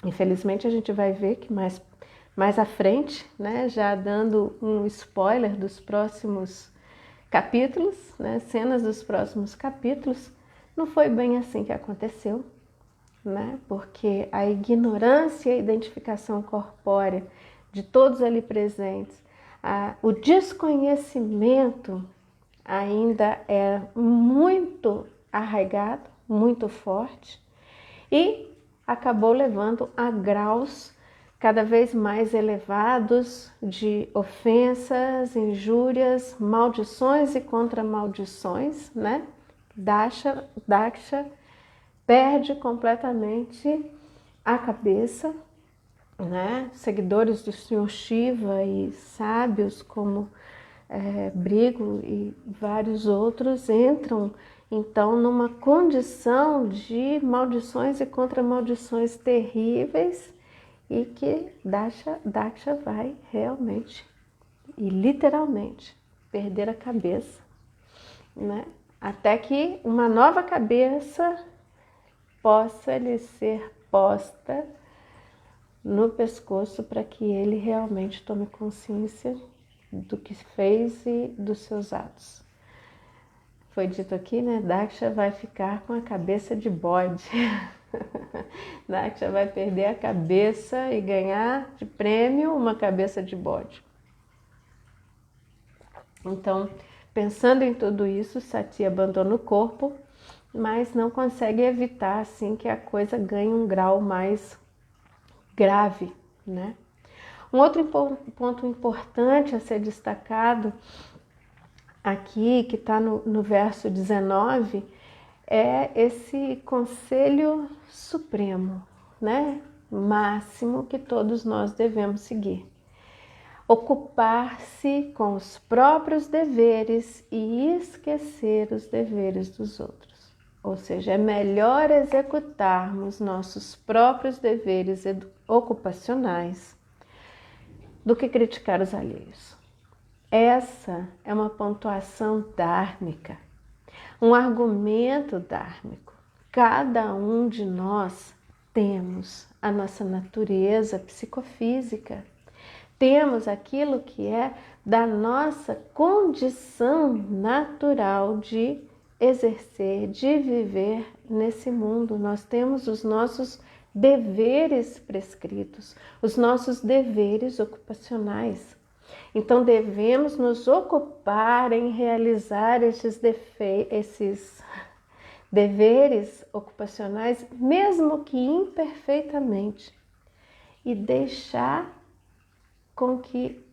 Infelizmente, a gente vai ver que mais à frente, né, já dando um spoiler dos próximos capítulos, né, cenas dos próximos capítulos, não foi bem assim que aconteceu, né, porque a ignorância e a identificação corpórea de todos ali presentes, o desconhecimento ainda é muito arraigado, muito forte, e acabou levando a graus cada vez mais elevados de ofensas, injúrias, maldições e contra-maldições, né? Daksha perde completamente a cabeça, né? Seguidores do Sr. Shiva e sábios como Brigo e vários outros entram então numa condição de maldições e contra-maldições terríveis, e que Daksha vai realmente e literalmente perder a cabeça, né? Até que uma nova cabeça possa lhe ser posta no pescoço para que ele realmente tome consciência do que fez e dos seus atos. Foi dito aqui, né? Daksha vai ficar com a cabeça de bode. Daksha vai perder a cabeça e ganhar de prêmio uma cabeça de bode. Então, pensando em tudo isso, Sati abandona o corpo, mas não consegue evitar assim que a coisa ganhe um grau mais grave, né? Um outro ponto importante a ser destacado aqui, que está no verso 19, é esse conselho supremo, né? Máximo que todos nós devemos seguir. Ocupar-se com os próprios deveres e esquecer os deveres dos outros. ou seja, é melhor executarmos nossos próprios deveres ocupacionais do que criticar os alheios. Essa é uma pontuação dármica, um argumento dármico. Cada um de nós temos a nossa natureza psicofísica, temos aquilo que é da nossa condição natural de exercer, de viver nesse mundo. Nós temos os nossos deveres prescritos, os nossos deveres ocupacionais. Então devemos nos ocupar em realizar esses deveres ocupacionais, mesmo que imperfeitamente, e deixar com que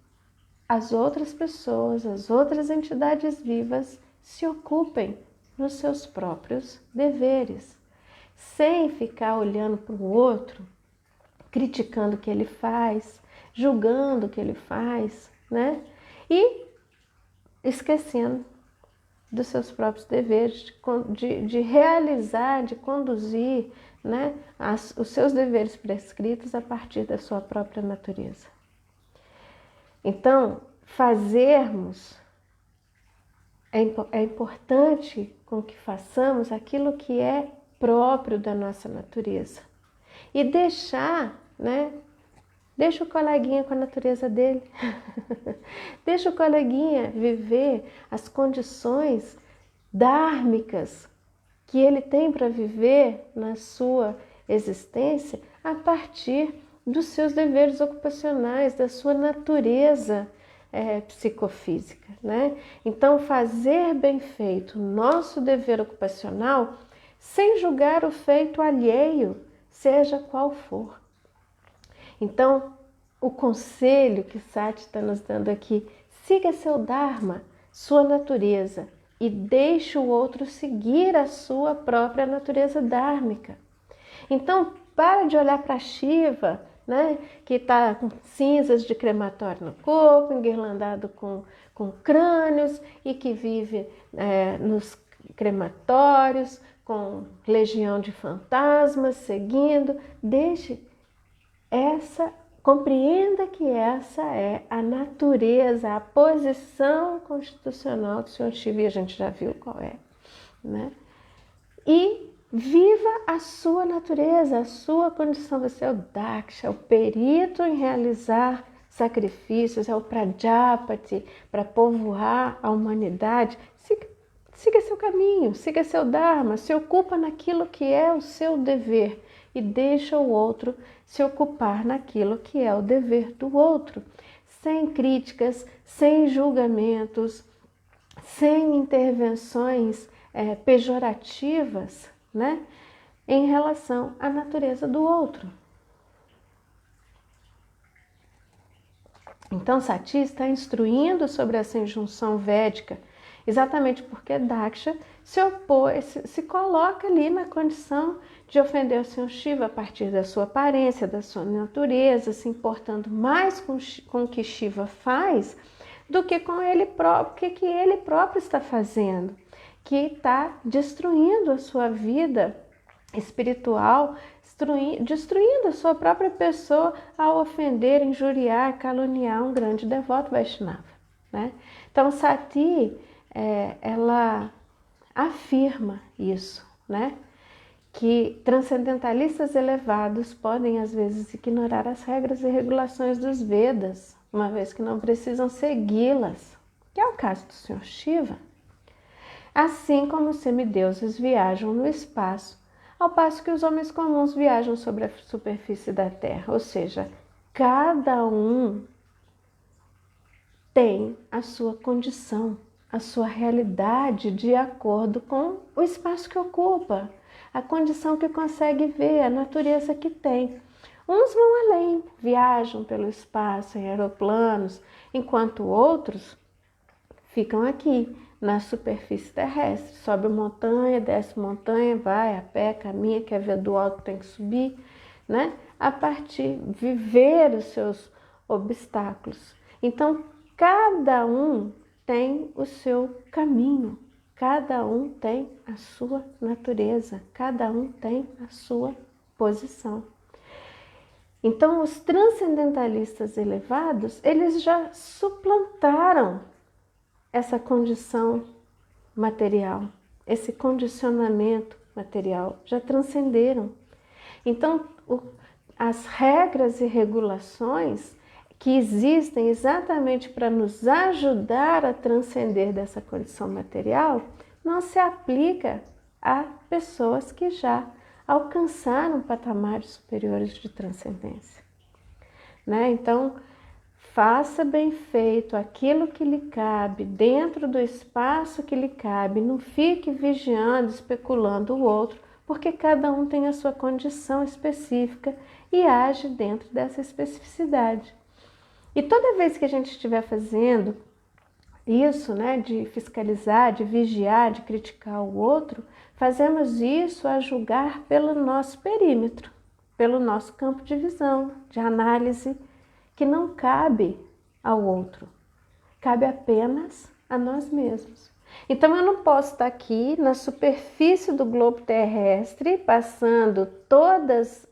as outras pessoas, as outras entidades vivas se ocupem nos seus próprios deveres, sem ficar olhando para o outro, criticando o que ele faz, julgando o que ele faz, né? E esquecendo dos seus próprios deveres, de realizar, de conduzir, né, os seus deveres prescritos a partir da sua própria natureza. Então, é importante com que façamos aquilo que é próprio da nossa natureza e deixar, né? Deixa o coleguinha com a natureza dele, deixa o coleguinha viver as condições dármicas que ele tem para viver na sua existência a partir dos seus deveres ocupacionais, da sua natureza psicofísica, né? Então, fazer bem feito o nosso dever ocupacional sem julgar o feito alheio, seja qual for. Então, o conselho que Sati está nos dando aqui, siga seu Dharma, sua natureza, e deixe o outro seguir a sua própria natureza dármica. Então, para de olhar para Shiva, né, que está com cinzas de crematório no corpo, enguirlandado com crânios e que vive nos crematórios com legião de fantasmas seguindo. Compreenda que essa é a natureza, a posição constitucional do Senhor Shiva, e a gente já viu qual é, né? E viva a sua natureza, a sua condição. Você é o Daksha, o perito em realizar sacrifícios, é o Prajapati, para povoar a humanidade. Siga seu caminho, siga seu Dharma, se ocupa naquilo que é o seu dever e deixa o outro se ocupar naquilo que é o dever do outro, sem críticas, sem julgamentos, sem intervenções pejorativas, né, em relação à natureza do outro. Então, Sati está instruindo sobre essa injunção védica, exatamente porque Daksha se coloca ali na condição de ofender o Senhor Shiva a partir da sua aparência, da sua natureza, se importando mais com o que Shiva faz do que com ele próprio, o que ele próprio está fazendo, que está destruindo a sua vida espiritual, destruindo a sua própria pessoa ao ofender, injuriar, caluniar um grande devoto Vaishnava, né? Então, Sati, ela afirma isso, né? Que transcendentalistas elevados podem, às vezes, ignorar as regras e regulações dos Vedas, uma vez que não precisam segui-las, que é o caso do Senhor Shiva. Assim como os semideuses viajam no espaço, ao passo que os homens comuns viajam sobre a superfície da Terra, ou seja, cada um tem a sua condição, a sua realidade de acordo com o espaço que ocupa, a condição que consegue ver, a natureza que tem. Uns vão além, viajam pelo espaço em aeroplanos, enquanto outros ficam aqui na superfície terrestre, sobe montanha, desce montanha, vai a pé, caminha, quer ver do alto, tem que subir, né? A partir de viver os seus obstáculos. Então, cada um tem o seu caminho, Cada um tem a sua natureza, cada um tem a sua posição. Então, os transcendentalistas elevados, eles já suplantaram essa condição material, esse condicionamento material, já transcenderam. Então, as regras e regulações que existem exatamente para nos ajudar a transcender dessa condição material, não se aplica a pessoas que já alcançaram patamares superiores de transcendência, né? Então, faça bem feito aquilo que lhe cabe, dentro do espaço que lhe cabe, não fique vigiando, especulando o outro, porque cada um tem a sua condição específica e age dentro dessa especificidade. E toda vez que a gente estiver fazendo isso, né, de fiscalizar, de vigiar, de criticar o outro, fazemos isso a julgar pelo nosso perímetro, pelo nosso campo de visão, de análise, que não cabe ao outro, cabe apenas a nós mesmos. Então eu não posso estar aqui na superfície do globo terrestre, passando todos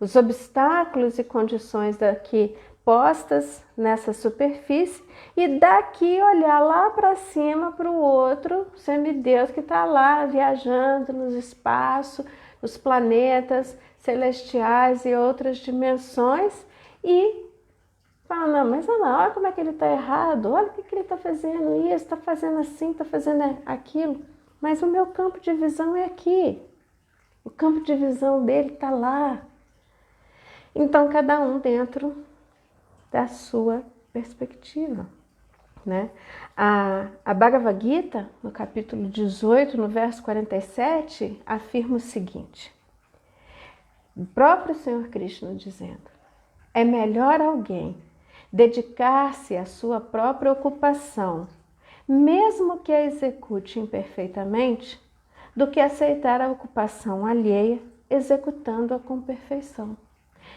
os obstáculos e condições daqui postas nessa superfície e daqui olhar lá para cima para o outro semideus que está lá viajando nos espaços, nos planetas celestiais e outras dimensões e fala, não, mas olha como é que ele está errado, olha o que ele está fazendo isso, está fazendo assim, está fazendo aquilo, mas o meu campo de visão é aqui, o campo de visão dele está lá. Então cada um dentro da sua perspectiva, né? A Bhagavad Gita, no capítulo 18, no verso 47, afirma o seguinte, o próprio Senhor Krishna dizendo, é melhor alguém dedicar-se à sua própria ocupação, mesmo que a execute imperfeitamente, do que aceitar a ocupação alheia, executando-a com perfeição.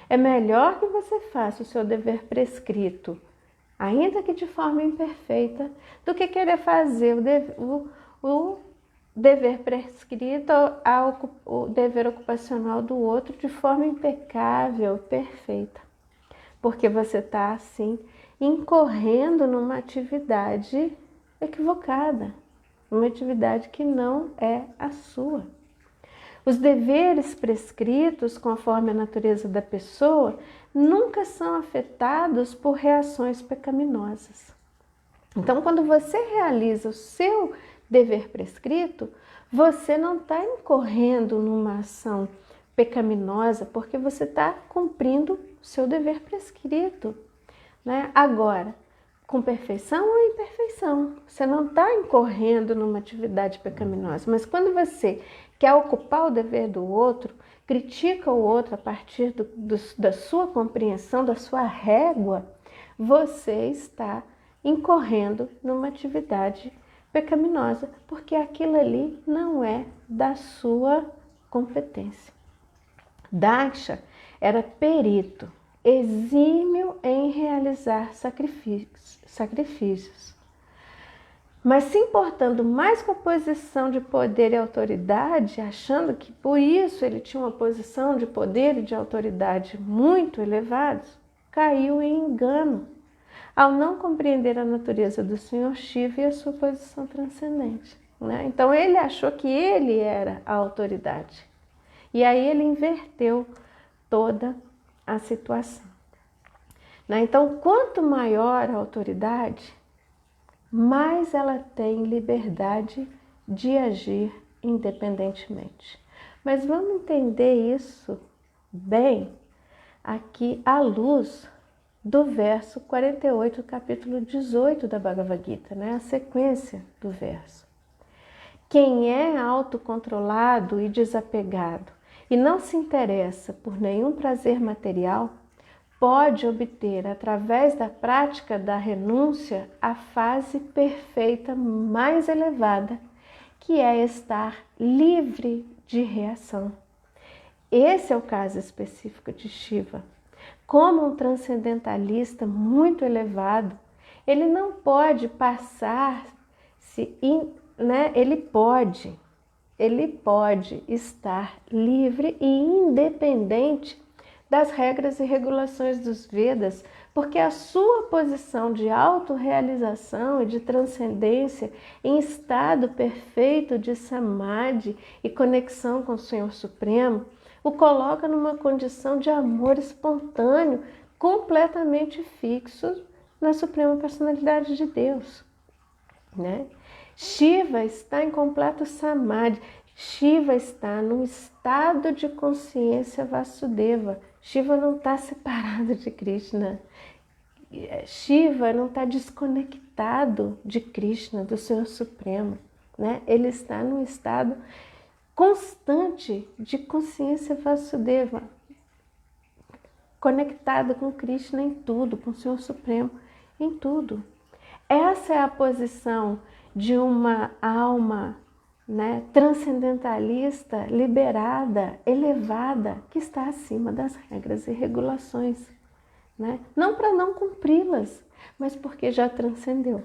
É melhor que você faça o seu dever prescrito, ainda que de forma imperfeita, do que querer fazer o dever prescrito, o dever ocupacional do outro de forma impecável, perfeita. Porque você está, assim, incorrendo numa atividade equivocada, uma atividade que não é a sua. Os deveres prescritos, conforme a natureza da pessoa, nunca são afetados por reações pecaminosas. Então, quando você realiza o seu dever prescrito, você não está incorrendo numa ação pecaminosa, porque você está cumprindo o seu dever prescrito, né? Agora, com perfeição ou imperfeição, você não está incorrendo numa atividade pecaminosa, mas quando você quer ocupar o dever do outro, critica o outro a partir da sua compreensão, da sua régua, você está incorrendo numa atividade pecaminosa, porque aquilo ali não é da sua competência. Daksha era perito, exímio em realizar sacrifícios, mas se importando mais com a posição de poder e autoridade, achando que por isso ele tinha uma posição de poder e de autoridade muito elevados, caiu em engano, ao não compreender a natureza do Senhor Shiva e a sua posição transcendente, né? Então ele achou que ele era a autoridade, e aí ele inverteu toda a situação, né? Então, quanto maior a autoridade, mais ela tem liberdade de agir independentemente. Mas vamos entender isso bem aqui à luz do verso 48, capítulo 18 da Bhagavad Gita, né? A sequência do verso. Quem é autocontrolado e desapegado e não se interessa por nenhum prazer material, pode obter, através da prática da renúncia, a fase perfeita mais elevada, que é estar livre de reação. Esse é o caso específico de Shiva. Como um transcendentalista muito elevado, ele não pode passar-se né, ele pode estar livre e independente das regras e regulações dos Vedas, porque a sua posição de autorrealização e de transcendência em estado perfeito de samadhi e conexão com o Senhor Supremo, o coloca numa condição de amor espontâneo, completamente fixo na Suprema Personalidade de Deus, né? Shiva está em completo samadhi. Shiva está num estado de consciência Vasudeva. Shiva não está separado de Krishna. Shiva não está desconectado de Krishna, do Senhor Supremo, né? Ele está num estado constante de consciência Vasudeva, conectado com Krishna em tudo, com o Senhor Supremo em tudo. Essa é a posição de uma alma, né, transcendentalista, liberada, elevada, que está acima das regras e regulações, né? Não para não cumpri-las, mas porque já transcendeu.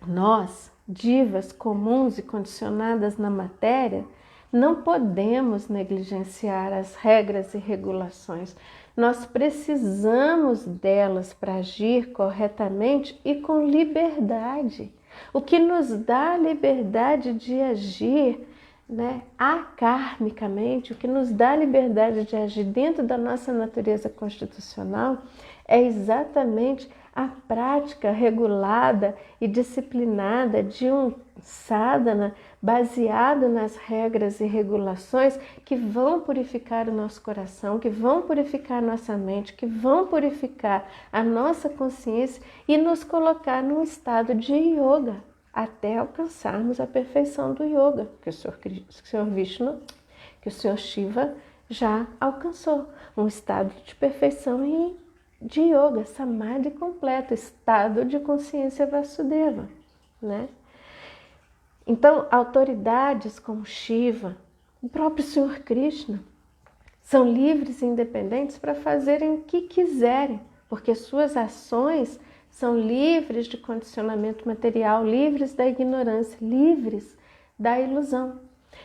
Nós, divas comuns e condicionadas na matéria, não podemos negligenciar as regras e regulações. Nós precisamos delas para agir corretamente e com liberdade. O que nos dá a liberdade de agir, né, akarmicamente, o que nos dá a liberdade de agir dentro da nossa natureza constitucional é exatamente a prática regulada e disciplinada de um sadhana baseado nas regras e regulações que vão purificar o nosso coração, que vão purificar a nossa mente, que vão purificar a nossa consciência e nos colocar num estado de yoga até alcançarmos a perfeição do yoga, que o Senhor Vishnu, que o Senhor Shiva já alcançou, um estado de perfeição de yoga, samadhi completo, estado de consciência Vasudeva, né? Então, autoridades como Shiva, o próprio Senhor Krishna, são livres e independentes para fazerem o que quiserem, porque suas ações são livres de condicionamento material, livres da ignorância, livres da ilusão.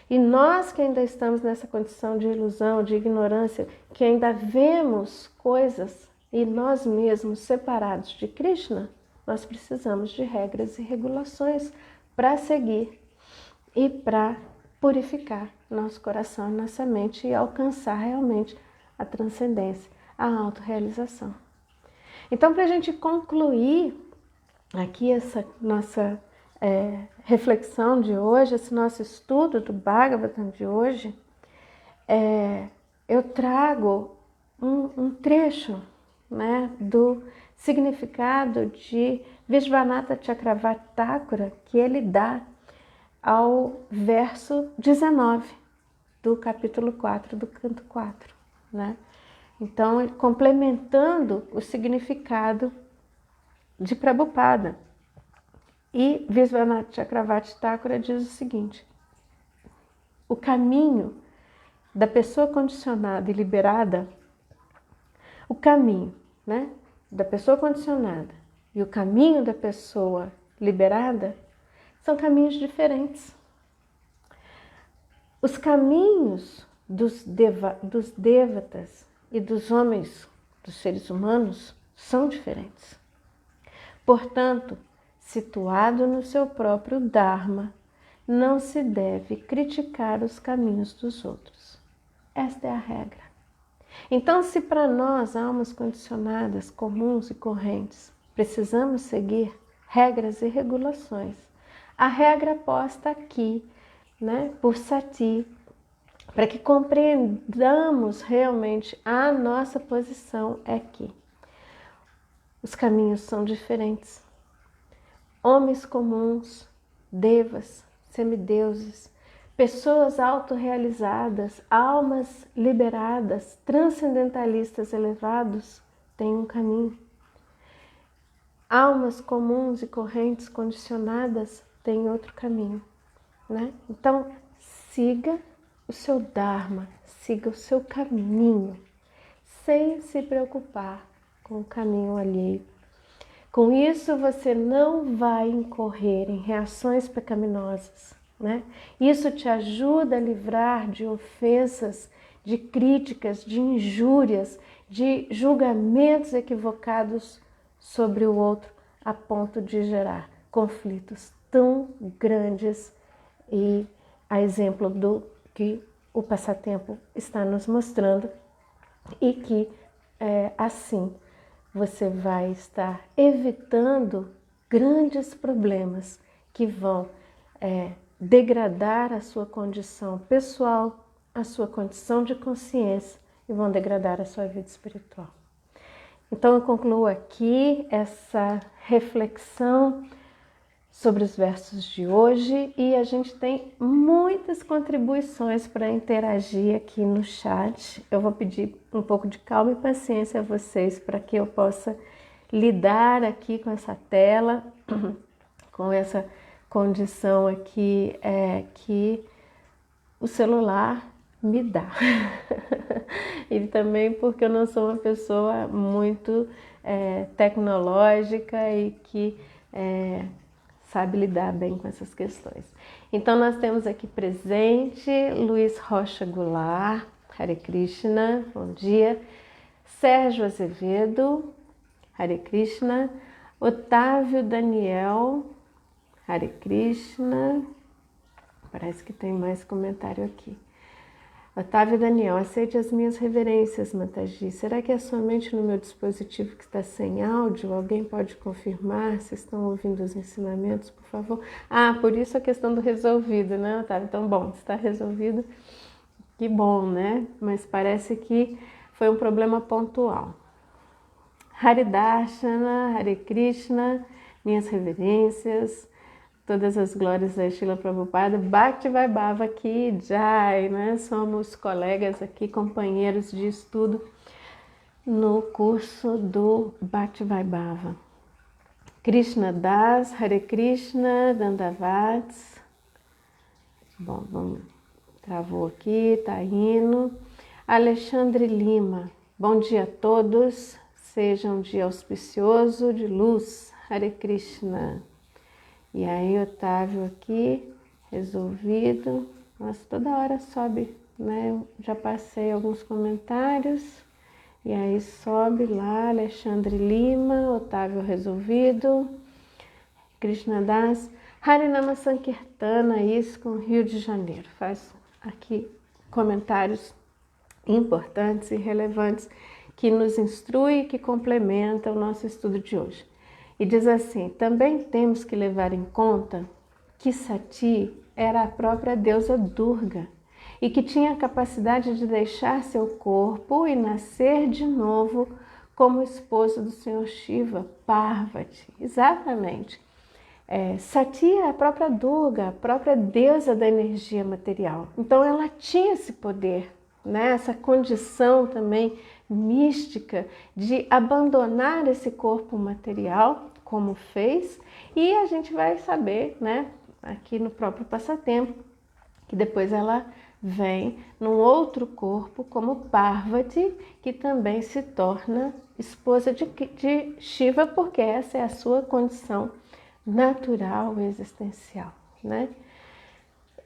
E nós que ainda estamos nessa condição de ilusão, de ignorância, que ainda vemos coisas e nós mesmos separados de Krishna, nós precisamos de regras e regulações para seguir e para purificar nosso coração e nossa mente e alcançar realmente a transcendência, a autorrealização. Então, para a gente concluir aqui essa nossa reflexão de hoje, esse nosso estudo do Bhagavatam de hoje, eu trago um trecho, né, do significado de Vishvanatha Chakravarti Thakura, que ele dá ao verso 19 do capítulo 4 do canto 4, né? Então, complementando o significado de Prabhupada. E Vishvanatha Chakravarti Thakura diz o seguinte: o caminho da pessoa condicionada e liberada, o caminho, né, da pessoa condicionada e o caminho da pessoa liberada são caminhos diferentes. Os caminhos dos devatas e dos homens, dos seres humanos, são diferentes. Portanto, situado no seu próprio Dharma, não se deve criticar os caminhos dos outros. Esta é a regra. Então, se para nós, almas condicionadas, comuns e correntes, precisamos seguir regras e regulações, a regra posta aqui, né, por Sati, para que compreendamos realmente a nossa posição é que os caminhos são diferentes. Homens comuns, devas, semideuses, pessoas autorrealizadas, almas liberadas, transcendentalistas elevados, têm um caminho. Almas comuns e correntes condicionadas têm outro caminho, né? Então, siga o seu Dharma, siga o seu caminho, sem se preocupar com o caminho alheio. Com isso, você não vai incorrer em reações pecaminosas, né? Isso te ajuda a livrar de ofensas, de críticas, de injúrias, de julgamentos equivocados sobre o outro, a ponto de gerar conflitos tão grandes e a exemplo do que o passatempo está nos mostrando e que assim você vai estar evitando grandes problemas que vão degradar a sua condição pessoal, a sua condição de consciência e vão degradar a sua vida espiritual. Então eu concluo aqui essa reflexão sobre os versos de hoje e a gente tem muitas contribuições para interagir aqui no chat. Eu vou pedir um pouco de calma e paciência a vocês para que eu possa lidar aqui com essa tela, com essa condição aqui que o celular me dá. E também porque eu não sou uma pessoa muito tecnológica e que sabe lidar bem com essas questões. Então nós temos aqui presente Luiz Rocha Goulart, Hare Krishna, bom dia. Sérgio Azevedo, Hare Krishna. Otávio Daniel, Hare Krishna. Parece que tem mais comentário aqui. Otávio Daniel, aceite as minhas reverências, Mataji. Será que é somente no meu dispositivo que está sem áudio? Alguém pode confirmar se estão ouvindo os ensinamentos, por favor? Ah, por isso a questão do resolvido, né, Otávio? Então, bom, está resolvido, que bom, né? Mas parece que foi um problema pontual. Hare Darshana, Hare Krishna, minhas reverências. Todas as glórias da Srila Prabhupada, Bhakti Vaibhava aqui, Jai, né? Somos colegas aqui, companheiros de estudo no curso do Bhakti Vaibhava. Krishna Das, Hare Krishna, Dandavats. Bom, vamos, travou aqui, tá indo. Alexandre Lima, bom dia a todos, seja um dia auspicioso de luz, Hare Krishna. E aí, Otávio aqui, resolvido. Nossa, toda hora sobe, né? Eu já passei alguns comentários. E aí sobe lá, Alexandre Lima, Otávio resolvido. Krishna Das, Harinama Sankirtana, ISKCON, Rio de Janeiro. Faz aqui comentários importantes e relevantes que nos instrui e que complementa o nosso estudo de hoje. E diz assim, também temos que levar em conta que Sati era a própria deusa Durga e que tinha a capacidade de deixar seu corpo e nascer de novo como esposa do Senhor Shiva, Parvati. Exatamente. Sati é a própria Durga, a própria deusa da energia material. Então ela tinha esse poder, né? Essa condição também mística de abandonar esse corpo material, como fez, e a gente vai saber, né, aqui no próprio passatempo, que depois ela vem num outro corpo como Parvati, que também se torna esposa de Shiva, porque essa é a sua condição natural e existencial, né?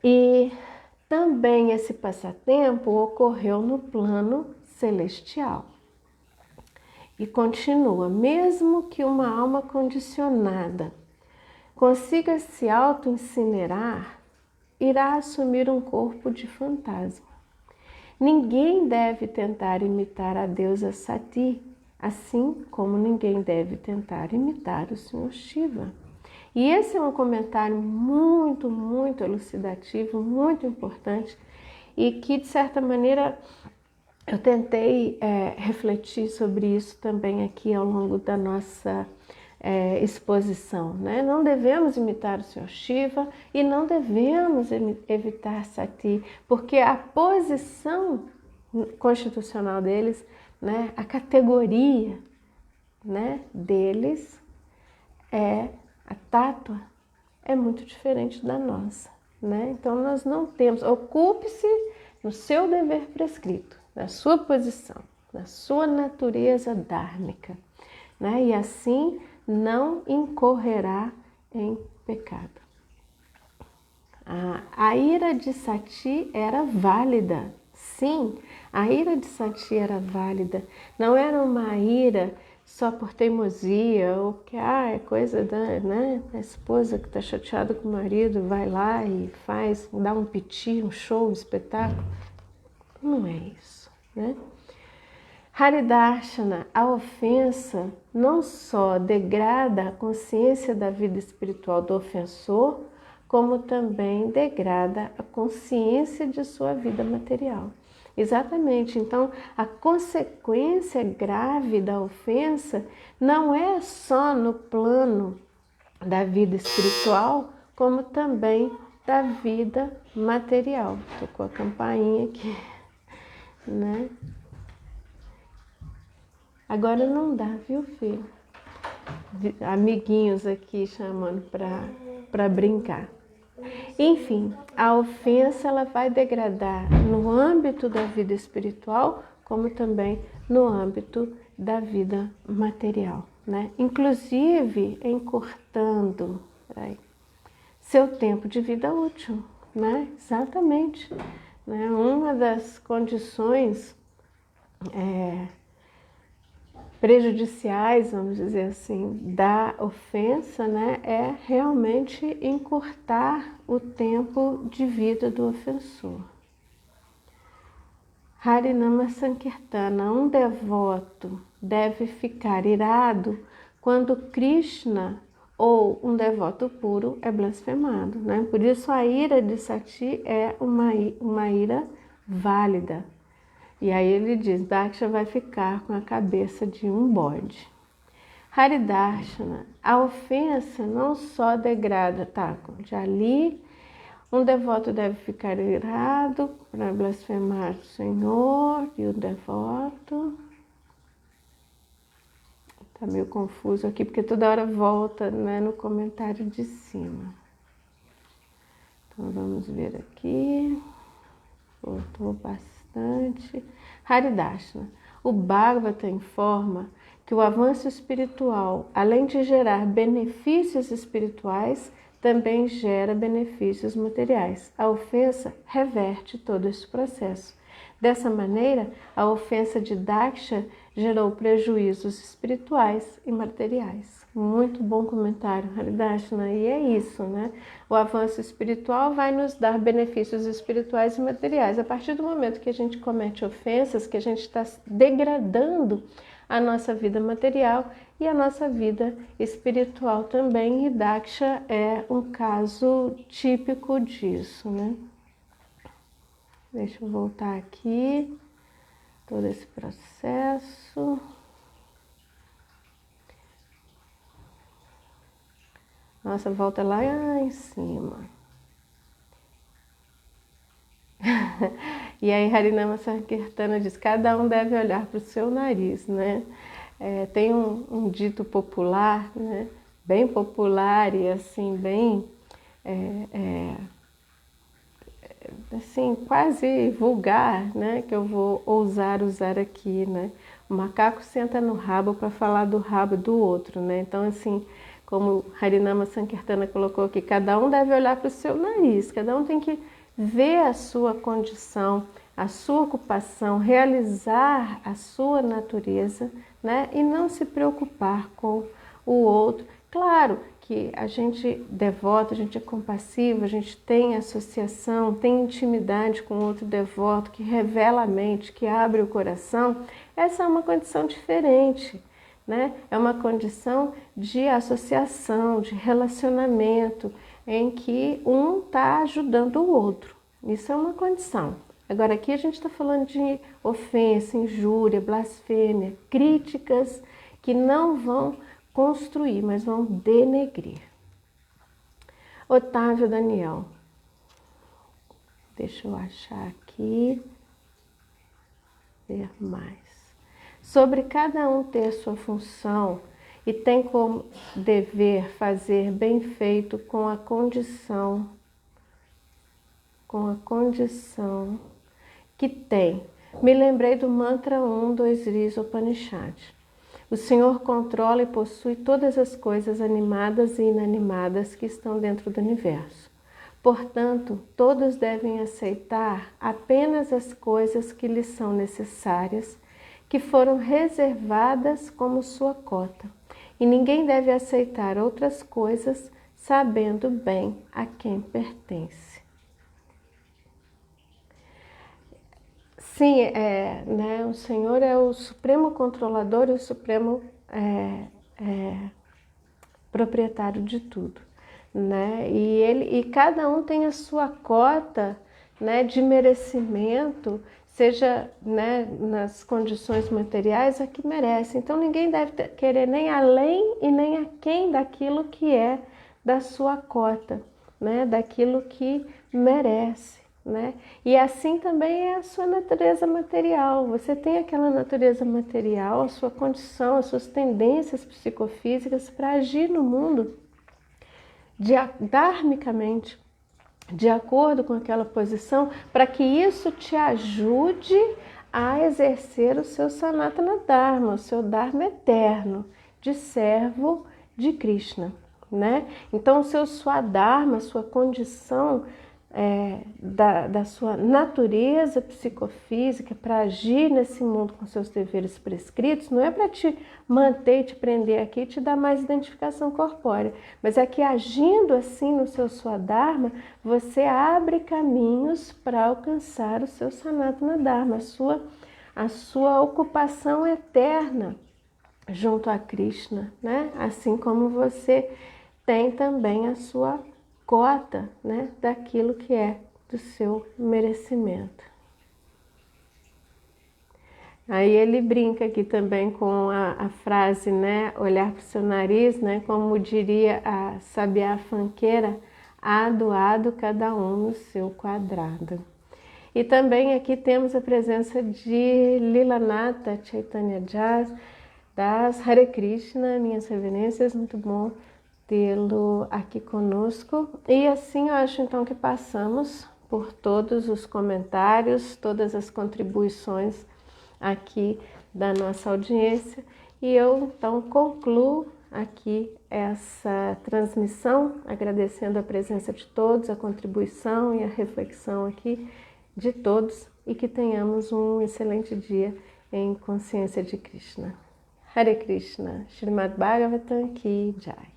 E também esse passatempo ocorreu no plano celestial. E continua, mesmo que uma alma condicionada consiga se auto-incinerar, irá assumir um corpo de fantasma. Ninguém deve tentar imitar a deusa Sati, assim como ninguém deve tentar imitar o Senhor Shiva. E esse é um comentário muito, muito elucidativo, muito importante e que, de certa maneira, eu tentei refletir sobre isso também aqui ao longo da nossa exposição, né? Não devemos imitar o Senhor Shiva e não devemos evitar Sati, porque a posição constitucional deles, né, a categoria, né, deles a tátua é muito diferente da nossa, né? Então nós não temos, ocupe-se no seu dever prescrito, na sua posição, na sua natureza dhármica, né? E assim não incorrerá em pecado. A ira de Sati era válida. Sim, a ira de Sati era válida. Não era uma ira só por teimosia ou que é coisa da esposa que está chateada com o marido, vai lá e faz, dá um piti, um show, um espetáculo. Não é isso, né? Haridarshana, a ofensa não só degrada a consciência da vida espiritual do ofensor, como também degrada a consciência de sua vida material. Exatamente, então a consequência grave da ofensa não é só no plano da vida espiritual, como também da vida material. Tocou a campainha aqui, né? Agora não dá, viu, filho? Amiguinhos aqui chamando para brincar. Enfim, a ofensa ela vai degradar no âmbito da vida espiritual, como também no âmbito da vida material, né? Inclusive encurtando seu tempo de vida útil, né? Exatamente. Né? Uma das condições prejudiciais, vamos dizer assim, da ofensa, né, é realmente encurtar o tempo de vida do ofensor. Harinama Sankirtana, um devoto deve ficar irado quando Krishna ou um devoto puro é blasfemado, né? Por isso a ira de Sati é uma ira válida. E aí ele diz, Daksha vai ficar com a cabeça de um bode. Haridarshana, a ofensa não só degrada, tá? Já li, um devoto deve ficar irado para blasfemar o Senhor e o devoto. Tá meio confuso aqui, porque toda hora volta, né, no comentário de cima. Então vamos ver aqui. Voltou bastante. Haridashna. O Bhagavata informa que o avanço espiritual, além de gerar benefícios espirituais, também gera benefícios materiais. A ofensa reverte todo esse processo. Dessa maneira, a ofensa de Daksha gerou prejuízos espirituais e materiais. Muito bom comentário, Haridashna. E é isso, né? O avanço espiritual vai nos dar benefícios espirituais e materiais. A partir do momento que a gente comete ofensas, que a gente está degradando a nossa vida material e a nossa vida espiritual também. E Daksha é um caso típico disso, né? Deixa eu voltar aqui, todo esse processo. Nossa, volta lá em cima. E aí Harinama Sankirtana diz, cada um deve olhar para o seu nariz, né? Tem um dito popular, né? Bem popular e assim, bem... assim, quase vulgar, né? Que eu vou ousar usar aqui, né? O macaco senta no rabo para falar do rabo do outro, né? Então, assim, como Harinama Sankirtana colocou aqui, cada um deve olhar para o seu nariz, cada um tem que ver a sua condição, a sua ocupação, realizar a sua natureza, né? E não se preocupar com o outro. Claro que a gente devoto, a gente é compassivo, a gente tem associação, tem intimidade com outro devoto, que revela a mente, que abre o coração. Essa é uma condição diferente, né? É uma condição de associação, de relacionamento, em que um está ajudando o outro. Isso é uma condição. Agora aqui a gente está falando de ofensa, injúria, blasfêmia, críticas que não vão construir, mas vão denegrir. Otávio Daniel. Deixa eu achar aqui. Ver mais. Sobre cada um ter sua função e tem como dever fazer bem feito com a condição que tem. Me lembrei do mantra 1 do Sri Upanishad. O Senhor controla e possui todas as coisas animadas e inanimadas que estão dentro do universo. Portanto, todos devem aceitar apenas as coisas que lhes são necessárias, que foram reservadas como sua cota. E ninguém deve aceitar outras coisas, sabendo bem a quem pertence. Sim, né, o Senhor é o supremo controlador e o supremo proprietário de tudo, né? E cada um tem a sua cota, né, de merecimento, seja, né, nas condições materiais a que merece. Então ninguém deve querer nem além e nem aquém daquilo que é da sua cota, né, daquilo que merece. Né? E assim também é a sua natureza material. Você tem aquela natureza material, a sua condição, as suas tendências psicofísicas para agir no mundo dharmicamente, de acordo com aquela posição, para que isso te ajude a exercer o seu Sanatana Dharma, o seu Dharma eterno, de servo de Krishna. Né? Então, o seu Swadharma, a sua condição da sua natureza psicofísica para agir nesse mundo com seus deveres prescritos, não é para te manter e te prender aqui e te dar mais identificação corpórea, mas é que agindo assim no seu Swadharma, você abre caminhos para alcançar o seu Sanatana Dharma, a sua ocupação eterna junto a Krishna, né? Assim como você tem também a sua cota, né, daquilo que é do seu merecimento. Aí ele brinca aqui também com a frase, né, olhar para o seu nariz, né, como diria a sabiá fanqueira, ado cada um no seu quadrado. E também aqui temos a presença de Lilanata Chaitanya Das Hare Krishna, minhas reverências, muito bom tê-lo aqui conosco. E assim eu acho então que passamos por todos os comentários, todas as contribuições aqui da nossa audiência, e eu então concluo aqui essa transmissão, agradecendo a presença de todos, a contribuição e a reflexão aqui de todos, e que tenhamos um excelente dia em consciência de Krishna. Hare Krishna, Srimad Bhagavatam Ki Jai.